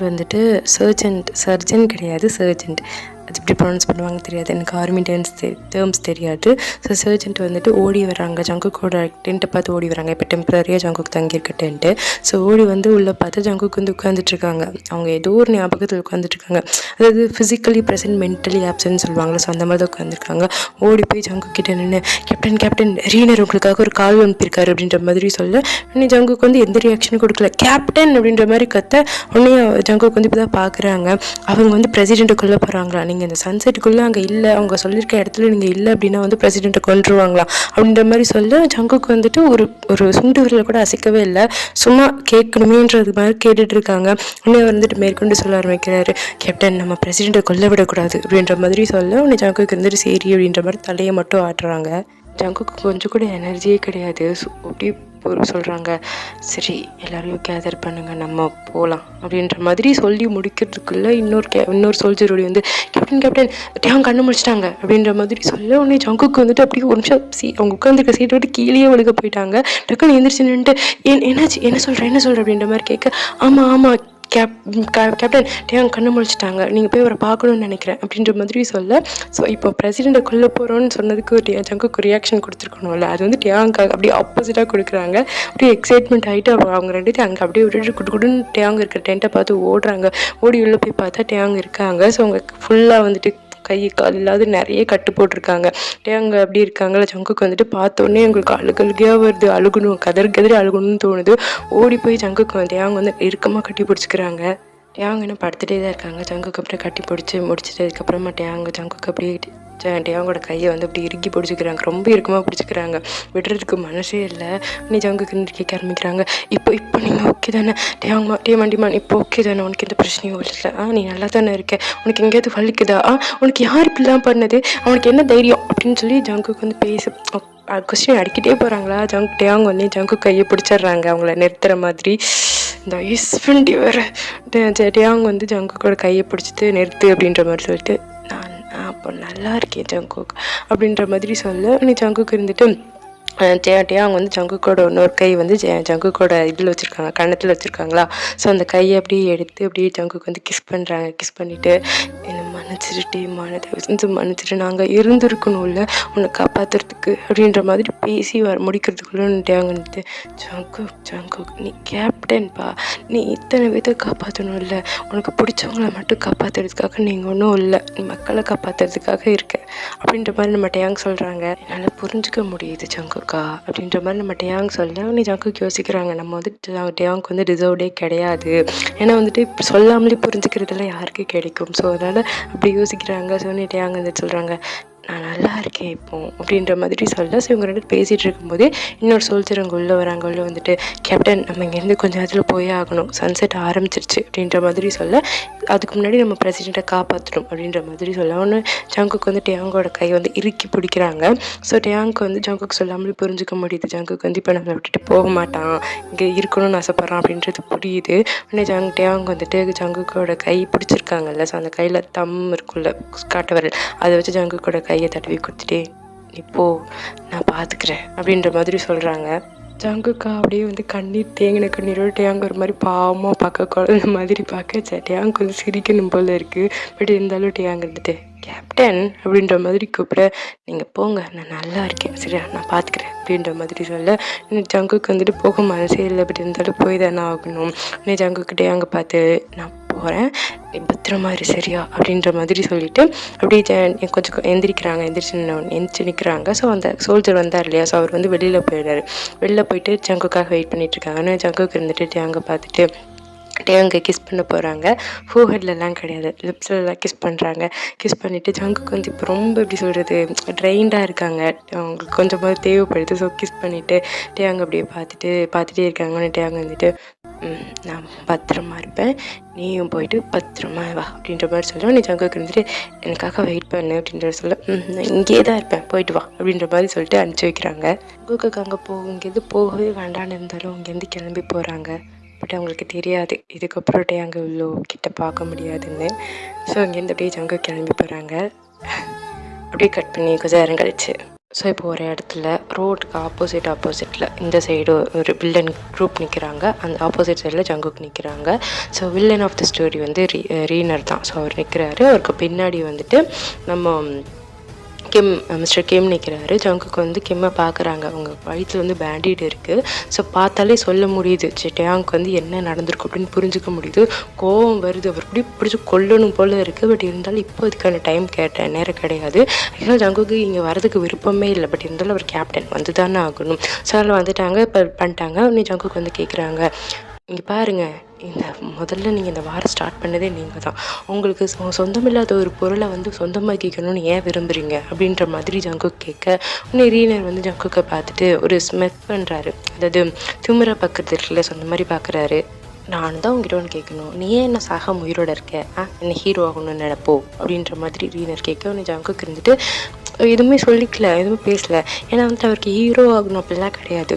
கிடையாது, சர்ஜென்ட், அது எப்படி ப்ரொனவுன்ஸ் பண்ணுவாங்க தெரியாது எனக்கு, ஆர்மி டேர்ம்ஸ் தெரியாது. ஸோ சர்ஜென்ட் வந்துட்டு ஓடி வராங்க. ஜங்குக்கோட டென்ட்டை பார்த்து ஓடி வராங்க. இப்போ டெம்பரரியாக ஜங்குக்கு தங்கியிருக்க டென்ட்டு. ஸோ ஓடி வந்து உள்ளே பார்த்து ஜங்குக்கு வந்து உட்காந்துட்ருக்காங்க. அவங்க ஏதோ ஒரு ஞாபகத்தில் உட்காந்துட்ருக்காங்க. அதாவது ஃபிசிக்கலி ப்ரெசன்ட் மென்டலி ஆப்சன்ட் சொல்லுவாங்களே, ஸோ அந்த மாதிரி தான் உட்காந்துருக்காங்க. ஓடி போய் ஜங்குக்கிட்ட நின்று, கேப்டன் ரீனர் உங்களுக்காக ஒரு கால் அனுப்பியிருக்காரு அப்படின்ற மாதிரி சொல்ல, உடனே ஜங்குக்கு வந்து எந்த ரியாக்ஷனும் கொடுக்கல. கேப்டன் அப்படின்ற மாதிரி கத்த உடனே ஜங்குக்கு வந்து இப்போ தான் பார்க்குறாங்க. அவங்க வந்து பிரசிடெண்ட்டுக்குள்ளே போகிறாங்களா, நீங்கள் இந்த சன்செட்டுக்குள்ளே அங்கே இல்லை, அவங்க சொல்லியிருக்க இடத்துல நீங்கள் இல்லை அப்படின்னா வந்து பிரசிடெண்ட்டை கொண்டுருவாங்களாம் அப்படின்ற மாதிரி சொல்ல, ஜங்குக்கு வந்துட்டு ஒரு சுண்டு விரலை கூட அசைக்கவே இல்லை, சும்மா கேட்கணுமேன்றது மாதிரி கேட்டுட்டு இருக்காங்க. உடனே வந்துட்டு மேற்கொண்டு சொல்ல ஆரம்பிக்கிறாரு, கேப்டன் நம்ம பிரசிடெண்ட்டை கொல்ல விடக்கூடாது அப்படின்ற மாதிரி சொல்ல, உடனே ஜங்குக்கு இருந்துட்டு சரி அப்படின்ற மாதிரி தலையை மட்டும் ஆட்டுறாங்க. ஜங்குக்கு கொஞ்சம் கூட எனர்ஜியே கிடையாது. அப்படி சொல்கிறாங்க, சரி எல்லோரையும் கேதர் பண்ணுங்கள், நம்ம போகலாம் அப்படின்ற மாதிரி சொல்லி முடிக்கிறதுக்குள்ளே இன்னொரு சோல்ஜரோடைய வந்து கேப்டன் டேங் கண்ணு முடிச்சிட்டாங்க அப்படின்ற மாதிரி சொல்ல, உடனே ஜங்குக்கு வந்துட்டு அப்படியே ஒரு நிமிஷம் அவங்க உட்காந்துருக்க சீட்டை விட்டு கீழே விழுக போயிட்டாங்க. டக்குன்னு எந்திரிச்சு நின்றுட்டு என்னாச்சு, என்ன சொல்கிறேன் அப்படின்ற மாதிரி கேட்க, ஆமாம் கேப்டன் டேங் கண்ணு முழிச்சிட்டாங்க, நீங்கள் போய் அவரை பார்க்கணுன்னு நினைக்கிறேன் அப்படின்ற மாதிரி சொல்ல, ஸோ இப்போ பிரசிடெண்ட்டை கொல்ல போகிறோன்னு சொன்னதுக்கு ஜங்குக்கு ரியாக்ஷன் கொடுத்துருக்கணும்ல, அது வந்து டேங்காக அப்படியே ஆப்போசிட்டாக கொடுக்குறாங்க. அப்படியே எக்ஸைட்மெண்ட் ஆகிட்டு அவங்க ரெண்டுத்தையும் அங்கே அப்படியே விட்டுட்டு குடுன்னு டேங் இருக்கிற டென்ட்டை பார்த்து ஓடுறாங்க. ஓடி உள்ளே போய் பார்த்தா டேங் இருக்காங்க. ஸோ அவங்க ஃபுல்லாக வந்துட்டு கை கால் இல்லாத நிறைய கட்டு போட்டிருக்காங்க. டேங்க அப்படி இருக்காங்களா. ஜங்குக்கு வந்துட்டு பார்த்தோன்னே எங்களுக்கு அழுகழுகையாக வருது, அழுகணும், கதறி அழுகணும்னு தோணுது. ஓடி போய் ஜங்குக்கு வந்து டேங்க வந்து இறுக்கமாக கட்டி பிடிச்சிக்கிறாங்க. டேங்க இன்னும் படுத்துகிட்டே தான் இருக்காங்க. ஜங்குக்கு அப்புறம் கட்டி பிடிச்சி முடிச்சுட்டு அதுக்கப்புறமா ஜங்குக்கு அப்படியே டேங்கோட கையை வந்து அப்படி இறுக்கி பிடிச்சிக்கிறாங்க, ரொம்ப இறுக்கமாக பிடிச்சிக்கிறாங்க, விடுறதுக்கு மனசே இல்லை. நீ ஜங்குக்கு கேட்க ஆரம்பிக்கிறாங்க, இப்போ நீங்கள் ஓகே தானே டேமான், இப்போ ஓகே தானே, உனக்கு எந்த பிரச்சனையும் இல்லை, நீ நல்லா தானே இருக்க, உனக்கு எங்கேயாவது வலிக்குதா, உனக்கு யார் இப்படிலாம் பண்ணது, அவனுக்கு என்ன தைரியம் அப்படின்னு சொல்லி ஜங்குக்கு வந்து கொஸ்டின் அடிக்கிட்டே போகிறாங்களா. டேங் வந்து ஜங்கு கையை பிடிச்சிட்றாங்க அவங்கள நிறுத்துகிற மாதிரி. இந்த ஹஸ்பண்ட் வேறு டேங் வந்து ஜங்குக்கோட கையை பிடிச்சிட்டு நிறுத்து அப்படின்ற மாதிரி சொல்லிட்டு, நான் அப்போ நல்லா இருக்கேன் ஜங்குக் அப்படின்ற மாதிரி சொல்ல, நீ ஜங்குக்கு இருந்துட்டு அவங்க வந்து ஜங்குக்கோட இன்னொரு கை வந்து ஜங்குக்கோட இதில் வச்சுருக்காங்க, கன்னத்தில் வச்சுருக்காங்களா. ஸோ அந்த கையை அப்படியே எடுத்து அப்படியே ஜங்குக்கு வந்து கிஸ் பண்ணுறாங்க. கிஸ் பண்ணிவிட்டு என்னை மன்னிச்சிருட்டி தயவு செஞ்சு மன்னிச்சிட்டு, நாங்கள் இருந்திருக்கணும்ல உன்னை காப்பாற்றுறதுக்கு அப்படின்ற மாதிரி பேசி முடிக்கிறதுக்குள்ளே வந்துட்டு ஜங்குக் நீ கேப்டன்பா, நீ இத்தனை பேர்த்தை காப்பாற்றணும் இல்லை, உனக்கு பிடிச்சவங்கள மட்டும் காப்பாற்றுறதுக்காக நீங்கள் ஒன்றும் இல்லை, நீ மக்களை காப்பாற்றுறதுக்காக இருக்க அப்படின்ற மாதிரி நம்ம டேயாங் சொல்கிறாங்க. என்னால் புரிஞ்சுக்க முடியுது ஜங்குக்கா அப்படின்ற மாதிரி நம்ம டேயாங் சொல்ல உடனே ஜங்குக்கு யோசிக்கிறாங்க, நம்ம வந்து டேயாங்க்கு வந்து டிசர்வ்டே கிடையாது, ஏன்னா வந்துட்டு இப்போ சொல்லாமலே புரிஞ்சுக்கிறதுலாம் யாருக்கு கிடைக்கும். ஸோ அதனால் அப்படி யோசிக்கிறாங்க. ஸோ டேயாங் வந்து சொல்கிறாங்க, நான் நல்லா இருக்கேன் இப்போ அப்படின்ற மாதிரி சொல்ல. ஸோ இவங்க ரெண்டு பேசிகிட்டு இருக்கும்போது இன்னொரு சோல்ஜர் அங்கே உள்ளே வராங்க. உள்ளே வந்துட்டு கேப்டன் நம்ம இங்கேருந்து கொஞ்சம் நேரத்தில் போயே ஆகணும், சன்செட் ஆரம்பிச்சிருச்சு அப்படின்ற மாதிரி சொல்ல, அதுக்கு முன்னாடி நம்ம பிரசிடெண்ட்டை காப்பாற்றணும் அப்படின்ற மாதிரி சொல்ல. ஒன்று ஜங்குக்கு வந்து டேயாங்கோட கை வந்து இறுக்கி பிடிக்கிறாங்க. ஸோ டேயாங்க்கு வந்து ஜங்குக்கு சொல்லாமலே புரிஞ்சுக்க முடியுது, ஜங்குக்கு வந்து இப்போ நம்மளை விட்டுட்டு போக மாட்டான், இங்கே இருக்கணும்னு ஆசைப்பட்றான் அப்படின்றது புரியுது. உடனே டேயாங் வந்துட்டு ஜங்குக்கோட கை பிடிச்சிருக்காங்கல்ல, ஸோ அந்த கையில் தம் இருக்குல்ல காட்டு வரல், அதை வச்சு ஜங்குக்கோட கையை தடவி கொடுத்துட்டு இப்போ நான் பார்த்துக்கிறேன் அப்படின்ற மாதிரி சொல்கிறாங்க. ஜங்குக்கா அப்படியே வந்து கண்ணீர் தேங்கின கண்ணீரோட டேயாங் ஒரு மாதிரி பாவமாக பார்க்க, குழந்த மாதிரி பார்க்க டேயாங்க் வந்து சிரிக்கணும் போல் இருக்குது. பட் இருந்தாலும் டேயாங் இருந்துட்டு கேப்டன் அப்படின்ற மாதிரி கூப்பிட, நீங்கள் போங்க நான் நல்லா இருக்கேன் சரியா, நான் பார்த்துக்கிறேன் அப்படின்ற மாதிரி சொல்ல. ஜங்குக்கு வந்துட்டு போக மனசே இல்லை, பட் இருந்தாலும் போய் தானே ஆகணும். ஜங்குக்கு டேயாங்க பார்த்து நான் போகிறேன், பத்திரமா இரு சரியா அப்படின்ற மாதிரி சொல்லிவிட்டு அப்படியே கொஞ்சம் எந்திரிச்சு நிற்கிறாங்க. ஸோ அந்த சோல்ஜர் வந்தார் இல்லையா, ஸோ அவர் வந்து வெளியில் போயிடுறாரு. வெளில போயிட்டு ஜங்குக்காக வெயிட் பண்ணிகிட்ருக்காங்க. ஜங்குக்கு இருந்துட்டு டேயாங்க பார்த்துட்டு டேயாங்க கிஸ் பண்ண போகிறாங்க. ஃபோர்ஹெட்லலாம் கிடையாது, லிப்ஸ்லலாம் கிஸ் பண்ணுறாங்க. கிஸ் பண்ணிவிட்டு ஜங்குக்கு வந்து இப்போ ரொம்ப எப்படி சொல்கிறது ட்ரைண்டாக இருக்காங்க, அவங்களுக்கு கொஞ்சமாக தேவைப்படுது. ஸோ கிஸ் பண்ணிவிட்டு டேயாங்க அப்படியே பார்த்துட்டே இருக்காங்க. டேயாங்க வந்துட்டு நான் பத்திரமா இருப்பேன், நீயும் போயிட்டு பத்திரமா வா அப்படின்ற மாதிரி சொல்லுவேன். நீ ஜங்குக்கு இருந்துட்டு எனக்காக வெயிட் பண்ணு அப்படின்ற சொல்ல, நான் இங்கே தான் இருப்பேன் போயிட்டு வா அப்படின்ற மாதிரி சொல்லிட்டு அனுப்பிச்சி வைக்கிறாங்க. ஜங்குக்கு அங்கே இங்கேருந்து போகவே வேண்டான்னு இருந்தாலும் இங்கேருந்து கிளம்பி போகிறாங்க. பட் அவங்களுக்கு தெரியாது இதுக்கப்புறம் டேயாங்க இவ்வளோ கிட்ட பார்க்க முடியாதுன்னு. ஸோ இங்கேருந்து அப்படியே ஜங்குக்கு கிளம்பி போகிறாங்க. அப்படியே கட் பண்ணி கொஞ்சம் நேரம் கழிச்சு ஸோ இப்போ ஒரு இடத்துல ரோட்டுக்கு ஆப்போசிட்டில் இந்த சைடு ஒரு வில்லன் குரூப் நிற்கிறாங்க, அந்த ஆப்போசிட் சைடில் ஜங்குக்கு நிற்கிறாங்க. So villain of the story வந்து ரீனர் தான். ஸோ அவர் நிற்கிறாரு, அவருக்கு பின்னாடி வந்துட்டு நம்ம மிஸ்டர் கிம் நிற்கிறாரு. ஜங்குக்கு வந்து கிம்மை பார்க்குறாங்க, அவங்க வயிற்றில் வந்து பேண்டேட் இருக்குது. ஸோ பார்த்தாலே சொல்ல முடியுது டேயாங்க்கு வந்து என்ன நடந்திருக்கும் அப்படின்னு புரிஞ்சுக்க முடியுது. கோவம் வருது, அவர் இப்படி பிடிச்சி கொல்லணும் போல் இருக்குது. பட் இருந்தாலும் இப்போ இதுக்கான டைம் நேரம் கிடையாது. ஏன்னா ஜங்குக்கு இங்கே வரதுக்கு விருப்பமே இல்லை. பட் இருந்தாலும் அவர் கேப்டன் வந்து தானே ஆகணும். ஸோ அதில் வந்துட்டாங்க, இப்போ பண்ணிட்டாங்க. இன்னும் ஜங்குக்கு வந்து கேட்குறாங்க, இங்கே பாருங்கள், முதல்ல நீங்கள் இந்த வாரம் ஸ்டார்ட் பண்ணதே நீங்கள் தான், உங்களுக்கு சொந்தமில்லாத ஒரு பொருளை வந்து சொந்தமாக்கிக்கணும்னு ஏன் விரும்புகிறீங்க அப்படின்ற மாதிரி ஜங்குக்கு கேட்க, இன்னும் ரீனர் வந்து ஜங்குக்கை பார்த்துட்டு ஒரு ஸ்மெத் பண்ணுறாரு, அதாவது திமிரை பார்க்குறது இருக்குல்ல, சொந்த மாதிரி பார்க்குறாரு. நான் தான் உங்ககிட்ட ஒன்று கேட்கணும், நீ ஏன் என்ன சாக உயிரோடு இருக்க, என்ன ஹீரோ ஆகணும்னு நினைப்போ அப்படின்ற மாதிரி ரீனர் கேட்க, உன்னை ஜங்குக்கு இருந்துட்டு எதுவுமே சொல்லிக்கல, எதுவுமே பேசலை. ஏன்னா வந்துட்டு அவருக்கு ஹீரோ ஆகணும் அப்படிலாம் கிடையாது,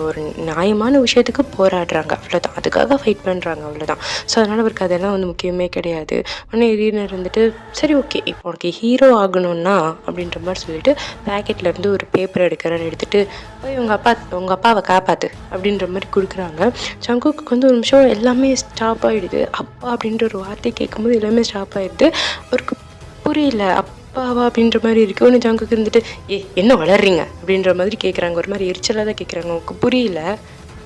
ஒரு நியாயமான விஷயத்துக்கு போராடுறாங்க அவ்வளோதான், அதுக்காக ஃபைட் பண்ணுறாங்க அவ்வளோதான். ஸோ அதனால் அவருக்கு அதெல்லாம் வந்து முக்கியமே கிடையாது. உடனே ரீனர் வந்துட்டு சரி ஓகே இப்போ உனக்கு ஹீரோ ஆகணும்னா அப்படின்ற மாதிரி சொல்லிட்டு பேக்கெட்லேருந்து ஒரு பேப்பர் எடுத்துகிட்டு போய் உங்கள் அப்பாவை காப்பாற்று அப்படின்ற மாதிரி கொடுக்குறாங்க. ஜங்குக்கு வந்து ஒரு நிமிஷம் எல்லாமே ஸ்டாப் ஆகிடுது. அப்பா அப்படின்ற ஒரு வார்த்தை கேட்கும்போது எல்லாமே ஸ்டாப் ஆகிடுது. அவருக்கு புரியல, அப்பாவா அப்படின்ற மாதிரி இருக்குது. ஒன்று ஜங்குக்கு இருந்துட்டு என்ன வளர்றீங்க அப்படின்ற மாதிரி கேட்குறாங்க, ஒரு மாதிரி எரிச்சலாக தான் கேட்குறாங்க. அவனுக்கு புரியல,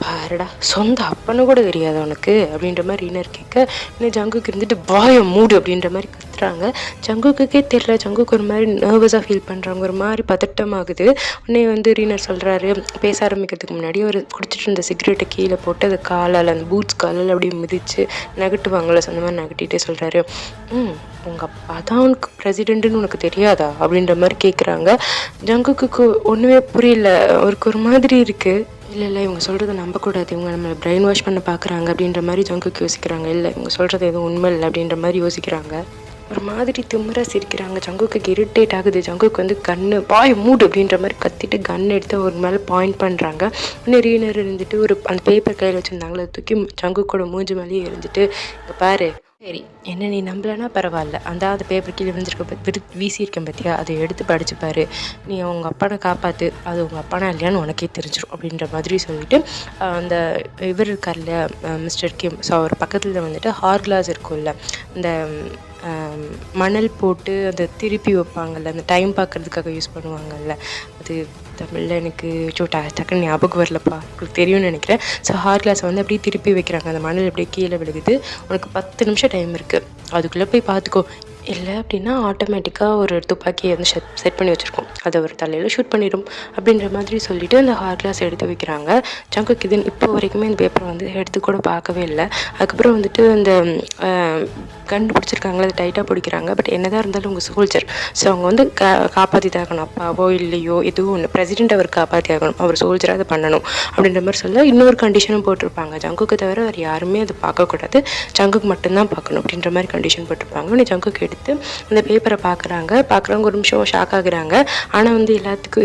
பாருடா சொந்த அப்பன்னு கூட தெரியாது உனக்கு அப்படின்ற மாதிரி ரீனர் கேட்க, இன்னும் ஜங்குக்கு இருந்துட்டு வாயை மூடு அப்படின்ற மாதிரி கத்துறாங்க. ஜங்குக்கே தெரியல, ஜங்குக்கு ஒரு மாதிரி நர்வஸாக ஃபீல் பண்ணுறாங்க, ஒரு மாதிரி பதட்டமாகுது. உடனே வந்து ரீனர் சொல்கிறாரு, பேச ஆரம்பிக்கிறதுக்கு முன்னாடி ஒரு குடிச்சிட்டு இருந்த சிகரெட்டை கீழே போட்டு அது காலால் அந்த பூட்ஸ் காலால் அப்படியே மிதித்து நகட்டுவாங்களே, சொன்ன மாதிரி நகட்டிகிட்டே சொல்கிறாரு, உங்கள் அப்பா தான் உனக்கு பிரசிடெண்ட்டுன்னு உனக்கு தெரியாதா அப்படின்ற மாதிரி கேட்குறாங்க. ஜங்குக்கு ஒன்றுமே புரியல, அவருக்கு ஒரு மாதிரி இருக்குது. இல்லை இவங்க சொல்கிறத நம்பக்கூடாது, இவங்க நம்மளை பிரெயின் வாஷ் பண்ண பார்க்குறாங்க அப்படின்ற மாதிரி ஜங்குக்கு யோசிக்கிறாங்க. இல்லை இவங்க சொல்கிறது எதுவும் உண்மை இல்லை அப்படின்ற மாதிரி யோசிக்கிறாங்க. ஒரு மாதிரி திமிரா சிரிக்கிறாங்க. ஜங்குக்கு இரிட்டேட் ஆகுது. ஜங்குக்கு வந்து கண்ணு வாய் மூடு அப்படின்ற மாதிரி கத்திட்டு கன் எடுத்து ஒரு மேலே பாயிண்ட் பண்ணுறாங்க. இன்னும் ரீனர் இருந்துட்டு ஒரு அந்த பேப்பர் கையில் வச்சுருந்தாங்களே, தூக்கி ஜங்குக்கோட மூஞ்சி மேலேயே இருந்துட்டு, இங்கே பாரு சரி. என்ன நீ நம்பலன்னா பரவால்ல. அந்த பேப்பர் கீழ வீசியிருக்கேன் பாத்தியா? அத எடுத்து படிச்சு பாரு. நீ உங்க அப்பன காப்பாத்து. அது உங்க அப்பனா இல்லையான்னு உனக்கே தெரிஞ்சிரும். அப்படின்ற மாதிரி சொல்லிட்டு, அந்த இவர் இருக்கார் இல்லையா? மிஸ்டர் கிம். ஸோ அவர் பக்கத்துல வந்துட்டு ஹார் கிளாஸ் இருக்கும்ல. இந்த அ மணல் போட்டு அத திருப்பி வைப்பாங்கல்ல. அந்த டைம் பார்க்கறதுக்காக யூஸ் பண்ணுவாங்கல்ல. அது தமிழ்ல எனக்கு டக்குன்னு ஞாபகம் வரலப்பா. உங்களுக்கு தெரியும்னு நெனைக்கிறேன். ஸோ ஹார் கிளாஸ வந்து அப்படியே திருப்பி வைக்கிறாங்க. அந்த மணல் அப்படியே கீழ விழுகுது. உனக்கு 10 நிமிஷம் டைம் இருக்கு. அதுக்குள்ளே போய் பார்த்துக்கோ. இல்ல அப்படின்னா ஆட்டோமேட்டிக்கா ஒரு துப்பாக்கிய வந்து செட் பண்ணி வச்சிருக்கோம். அத அவர் தலையில ஷூட் பண்ணிடும். அப்படின்ற மாதிரி சொல்லிட்டு அந்த ஹார் கிளாஸ் எடுத்து வைக்கிறாங்க. ஜங்குக் இது இப்போ வரைக்குமே இந்த பேப்பர வந்து எடுத்து கூட பார்க்கவே இல்ல. அதுக்கப்புறம் வந்துட்டு அந்த அ கண்டுபிடிச்சிருக்காங்கல்ல, அத டைட்டா பிடிக்கிறாங்க. பட் என்னதான் இருந்தாலும் அவங்க சோல்ஜர். ஸோ அவங்க வந்து காப்பாத்தி தான் ஆகணும். அப்பாவோ இல்லையோ எதுவும் ஒண்ணு. பிரசிடென்ட் அவர் காப்பாத்தி ஆகணும். அவர் சோல்ஜரா அத பண்ணணும். அப்படின்ற மாரி சொல்ல இன்னொரு கண்டிஷனும் போட்டிருப்பாங்க. ஜங்குக்க தவிர வேற யாருமே அத பார்க்கக்கூடாது. ஜங்குக் மட்டும் தான் பார்க்கணும். அப்படின்ற மாரி கண்டிஷன் போட்டிருப்பாங்க. உடனே ஜங்குக் எடுத்து அந்த பேப்பரை பார்க்குறவங்க ஒரு நிமிஷம் ஷாக் ஆகுறாங்க. ஆனால் வந்து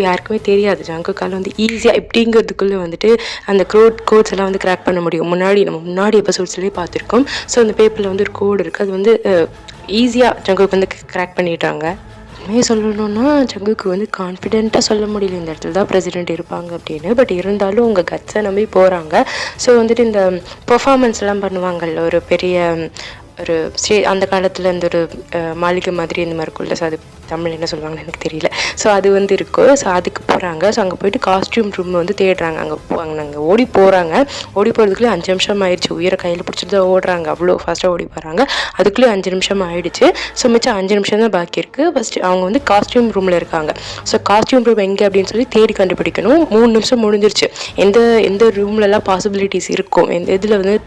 யாருக்குமே தெரியாது. ஜங்குக்கால வந்து ஈஸியாக எப்படிங்கிறதுக்குள்ளே வந்துட்டு அந்த கோட்ஸ் எல்லாம் வந்து கிராக் பண்ண முடியும். நம்ம முன்னாடி எபிசோட்ஸ்லேயே பார்த்துருக்கோம். ஸோ அந்த பேப்பரில் வந்து ஒரு கோடு இருக்குது. அது வந்து ஈஸியாக ஜங்குக்கு வந்து கிராக் பண்ணிடுறாங்க. உண்மையை சொல்லணும்னா ஜங்குக்கு வந்து கான்ஃபிடென்ட்டாக சொல்ல முடியல இந்த இடத்துல தான் பிரசிடென்ட் இருப்பாங்க அப்படின்னு. பட் இருந்தாலும் உங்கள் கட்ஸை நம்பி போகிறாங்க. ஸோ வந்துட்டு இந்த பெர்ஃபார்மன்ஸ்லாம் பண்ணுவாங்கல்ல, ஒரு பெரிய ஒரு அந்த காலத்தில் இந்த ஒரு மாளிகை மாதிரி இந்த மாதிரி இருக்கும்ல. ஸோ அது தமிழ் என்ன சொல்லுவாங்கன்னு எனக்கு தெரியல. ஸோ அது வந்து இருக்கும். ஸோ அதுக்கு போகிறாங்க. ஸோ அங்கே போயிட்டு காஸ்டியூம் ரூம் வந்து தேடுறாங்க. அங்கே ஓடி போகிறாங்க. ஓடி போகிறதுக்குள்ளே 5 நிமிஷம் ஆயிடுச்சு. உயிரை கையில் பிடிச்சிட்டு தான் ஓடுறாங்க. அவ்வளோ ஃபாஸ்ட்டாக ஓடி போகிறாங்க. அதுக்குள்ளே 5 நிமிஷம் ஆயிடுச்சு. ஸோ மிச்சம் 5 நிமிஷம் தான் பாக்கி இருக்குது. ஃபஸ்ட்டு அவங்க வந்து காஸ்டியூம் ரூமில் இருக்காங்க. ஸோ காஸ்டியூம் ரூம் எங்கே அப்படின்னு சொல்லி தேடி கண்டுபிடிக்கணும். 3 நிமிஷம் முடிஞ்சிருச்சு. எந்த ரூம்லலாம் பாசிபிலிட்டிஸ் இருக்கும், எந்த இதில் வந்து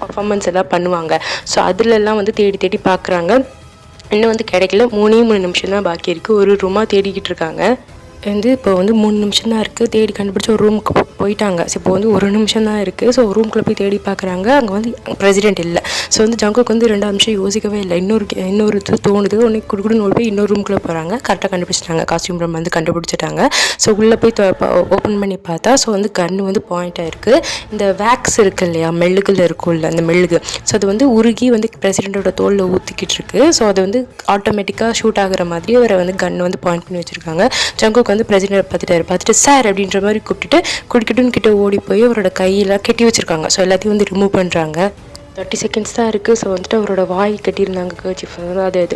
பர்ஃபார்மன்ஸ் எல்லாம் பண்ணுவாங்க. ஸோ அதுலலாம் வந்து தேடி தேடி பார்க்குறாங்க. இன்னும் வந்து கிடைக்கல. 3 நிமிஷம் தான் பாக்கி இருக்குது. ஒரு ரூமாக தேடிக்கிட்டு இருக்காங்க. இப்போ வந்து 3 நிமிஷம் தான் இருக்குது. தேடி கண்டுபிடிச்சி ஒரு ரூமுக்கு போயிட்டாங்க. ஸோ இப்போ வந்து 1 நிமிஷம் தான் இருக்குது. ஸோ ரூம்குள்ளே போய் தேடி பார்க்குறாங்க. அங்கே வந்து பிரசிடென்ட் இல்லை. ஸோ வந்து ஜங்குக்கு வந்து 2 நிமிஷம் யோசிக்கவே இல்லை. இன்னொரு இது தோணுது. உடனே குடுக்குன்னு போய் இன்னொரு ரூம்குள்ளே போகிறாங்க. கரெக்டாக கண்டுபிடிச்சிட்டாங்க. காஸ்டியூம் ரூம் வந்து கண்டுபிடிச்சிட்டாங்க. ஸோ உள்ளே போய் ஓப்பன் பண்ணி பார்த்தா ஸோ வந்து கன்று வந்து பாயிண்ட் ஆகிருக்கு. இந்த வேக்ஸ் இருக்குது இல்லையா, மெழுகுல இருக்கும்ல, அந்த மெழுகு. ஸோ அது வந்து உருகி வந்து பிரசிடென்ட்டோட தோலில் ஊற்றிக்கிட்டு இருக்கு. ஸோ அது வந்து ஆட்டோமேட்டிக்காக ஷூட் ஆகிற மாதிரி அவரை வந்து கன்று வந்து பாயிண்ட் பண்ணி வச்சுருக்காங்க. ஜங்குக்கு வந்து பிரசிடென்ட் பார்த்துட்டு சார் அப்படின்ற மாதிரி கூப்பிட்டுட்டு குடிக்கட்டுன்னு கிட்ட ஓடி போய் அவரோட கையெல்லாம் கட்டி வச்சுருக்காங்க. ஸோ எல்லாத்தையும் வந்து ரிமூவ் பண்ணுறாங்க. 30 செகண்ட்ஸ் தான் இருக்குது. ஸோ வந்துட்டு அவரோட வாய் கட்டியிருந்தாங்க கர்ச்சீஃப்,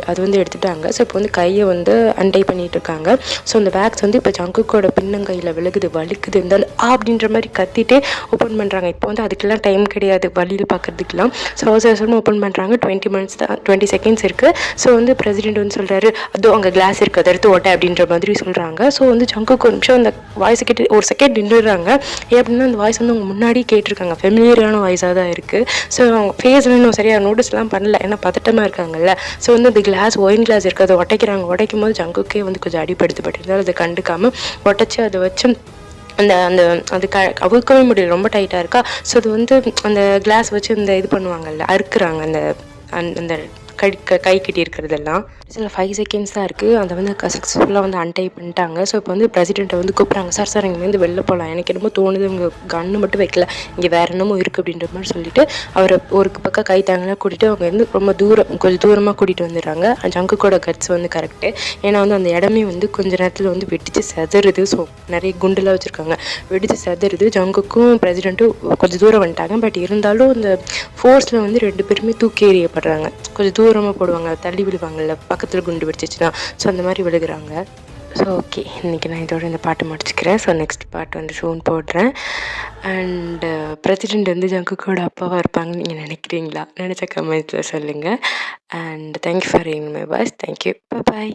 அது வந்து எடுத்துட்டாங்க. ஸோ இப்போ வந்து கையை வந்து அன்டை பண்ணிகிட்டு இருக்காங்க. ஸோ அந்த பேக்ஸ் வந்து இப்போ ஜங்குக்கோட பின்னங்கையில் விழுகுது, வலிக்குது. இருந்தாலும் அப்படின்ற மாதிரி கத்திட்டே ஓப்பன் பண்ணுறாங்க. இப்போ வந்து அதுக்கெல்லாம் டைம் கிடையாது வழியில் பார்க்குறதுக்கெல்லாம். ஸோ அவசரமாக ஓப்பன் பண்ணுறாங்க. 20 செகண்ட்ஸ் இருக்குது. ஸோ வந்து பிரசிடென்ட் வந்து சொல்கிறாரு, அதோ அங்கே கிளாஸ் இருக்குது, அதை எடுத்து ஓட்ட அப்படின்ற மாதிரி சொல்கிறாங்க. ஸோ வந்து ஜங்குக்கு ஒரு நிமிஷம் அந்த வாய்ஸை கேட்டு ஒரு செகண்ட் நின்றுடுறாங்க. ஏன் அப்படின்னா அந்த வாய்ஸ் வந்து அவங்க முன்னாடி கேட்டிருக்காங்க. ஃபெமிலியரான வாய்ஸாக தான் இருக்குது. ஸோ ஃபேஸில் இன்னும் சரியாக நோட்டீஸ்லாம் பண்ணல, ஏன்னா பதட்டமாக இருக்காங்கல்ல. ஸோ வந்து அந்த ஒயின் கிளாஸ் இருக்குது, அதை உடைக்கும் போது ஜங்குக்கே வந்து கொஞ்சம் அடிப்படுத்து. பட் இருந்தாலும் அதை கண்டுக்காமல் உடச்சி அதை வச்சு அது அவுக்கவே முடியல, ரொம்ப டைட்டாக இருக்கா. ஸோ அது வந்து அந்த கிளாஸ் வச்சு இது பண்ணுவாங்கல்ல, அறுக்குறாங்க அந்த கை கட்டி இருக்கிறதெல்லாம். சில 5 செகண்ட்ஸ் தான் இருக்குது. அதை வந்து சக்ஸஸ்ஃபுல்லாக வந்து அன்டை பண்ணிட்டாங்க. ஸோ இப்போ வந்து பிரசிடென்ட்டை வந்து கூப்பிட்றாங்க. சார் இங்கேருந்து வெளில போகலாம், எனக்கு என்னமோ தோணுது, இவங்க கன்று மட்டும் வைக்கல, இங்கே வேறு என்னமோ இருக்குது அப்படின்ற மாதிரி சொல்லிட்டு அவரை ஒரு பக்கம் கை தாங்கலாம் கூட்டிகிட்டு அவங்க வந்து கொஞ்சம் தூரமாக கூட்டிகிட்டு வந்துடுறாங்க. ஜங்குக்கோட கட்ஸ் வந்து கரெக்டு. ஏன்னா வந்து அந்த இடமே வந்து கொஞ்சம் நேரத்தில் வந்து வெடிச்சு செதறுது. ஸோ நிறைய குண்டுலாம் வச்சுருக்காங்க, வெடிச்சு செதறுது. ஜங்குக்கும் பிரசிடென்ட்டும் கொஞ்சம் தூரம் வந்துட்டாங்க. பட் இருந்தாலும் இந்த ஃபோர்ஸில் வந்து 2 பேருமே தூக்கி எறியப்படுறாங்க. கொஞ்சம் தூரமாக போடுவாங்க, தள்ளி விடுவாங்கல்ல, பக்கத்தில் குண்டு வெடிச்சிச்சுன்னா. ஸோ அந்த மாதிரி விழுகிறாங்க. ஸோ ஓகே, இன்றைக்கி நான் இதோட இந்த பாட்டை முடிச்சுக்கிறேன். ஸோ நெக்ஸ்ட் பாட்டு வந்து சூன் போடுறேன். அண்டு பிரசிடென்ட் வந்து ஜங்குக்கோட அப்பாவாக இருப்பாங்கன்னு நீங்கள் நினைக்கிறீங்களா? நினச்ச கமெண்ட்ஸில் சொல்லுங்கள். And thank you for reading my voice. Thank you, bye.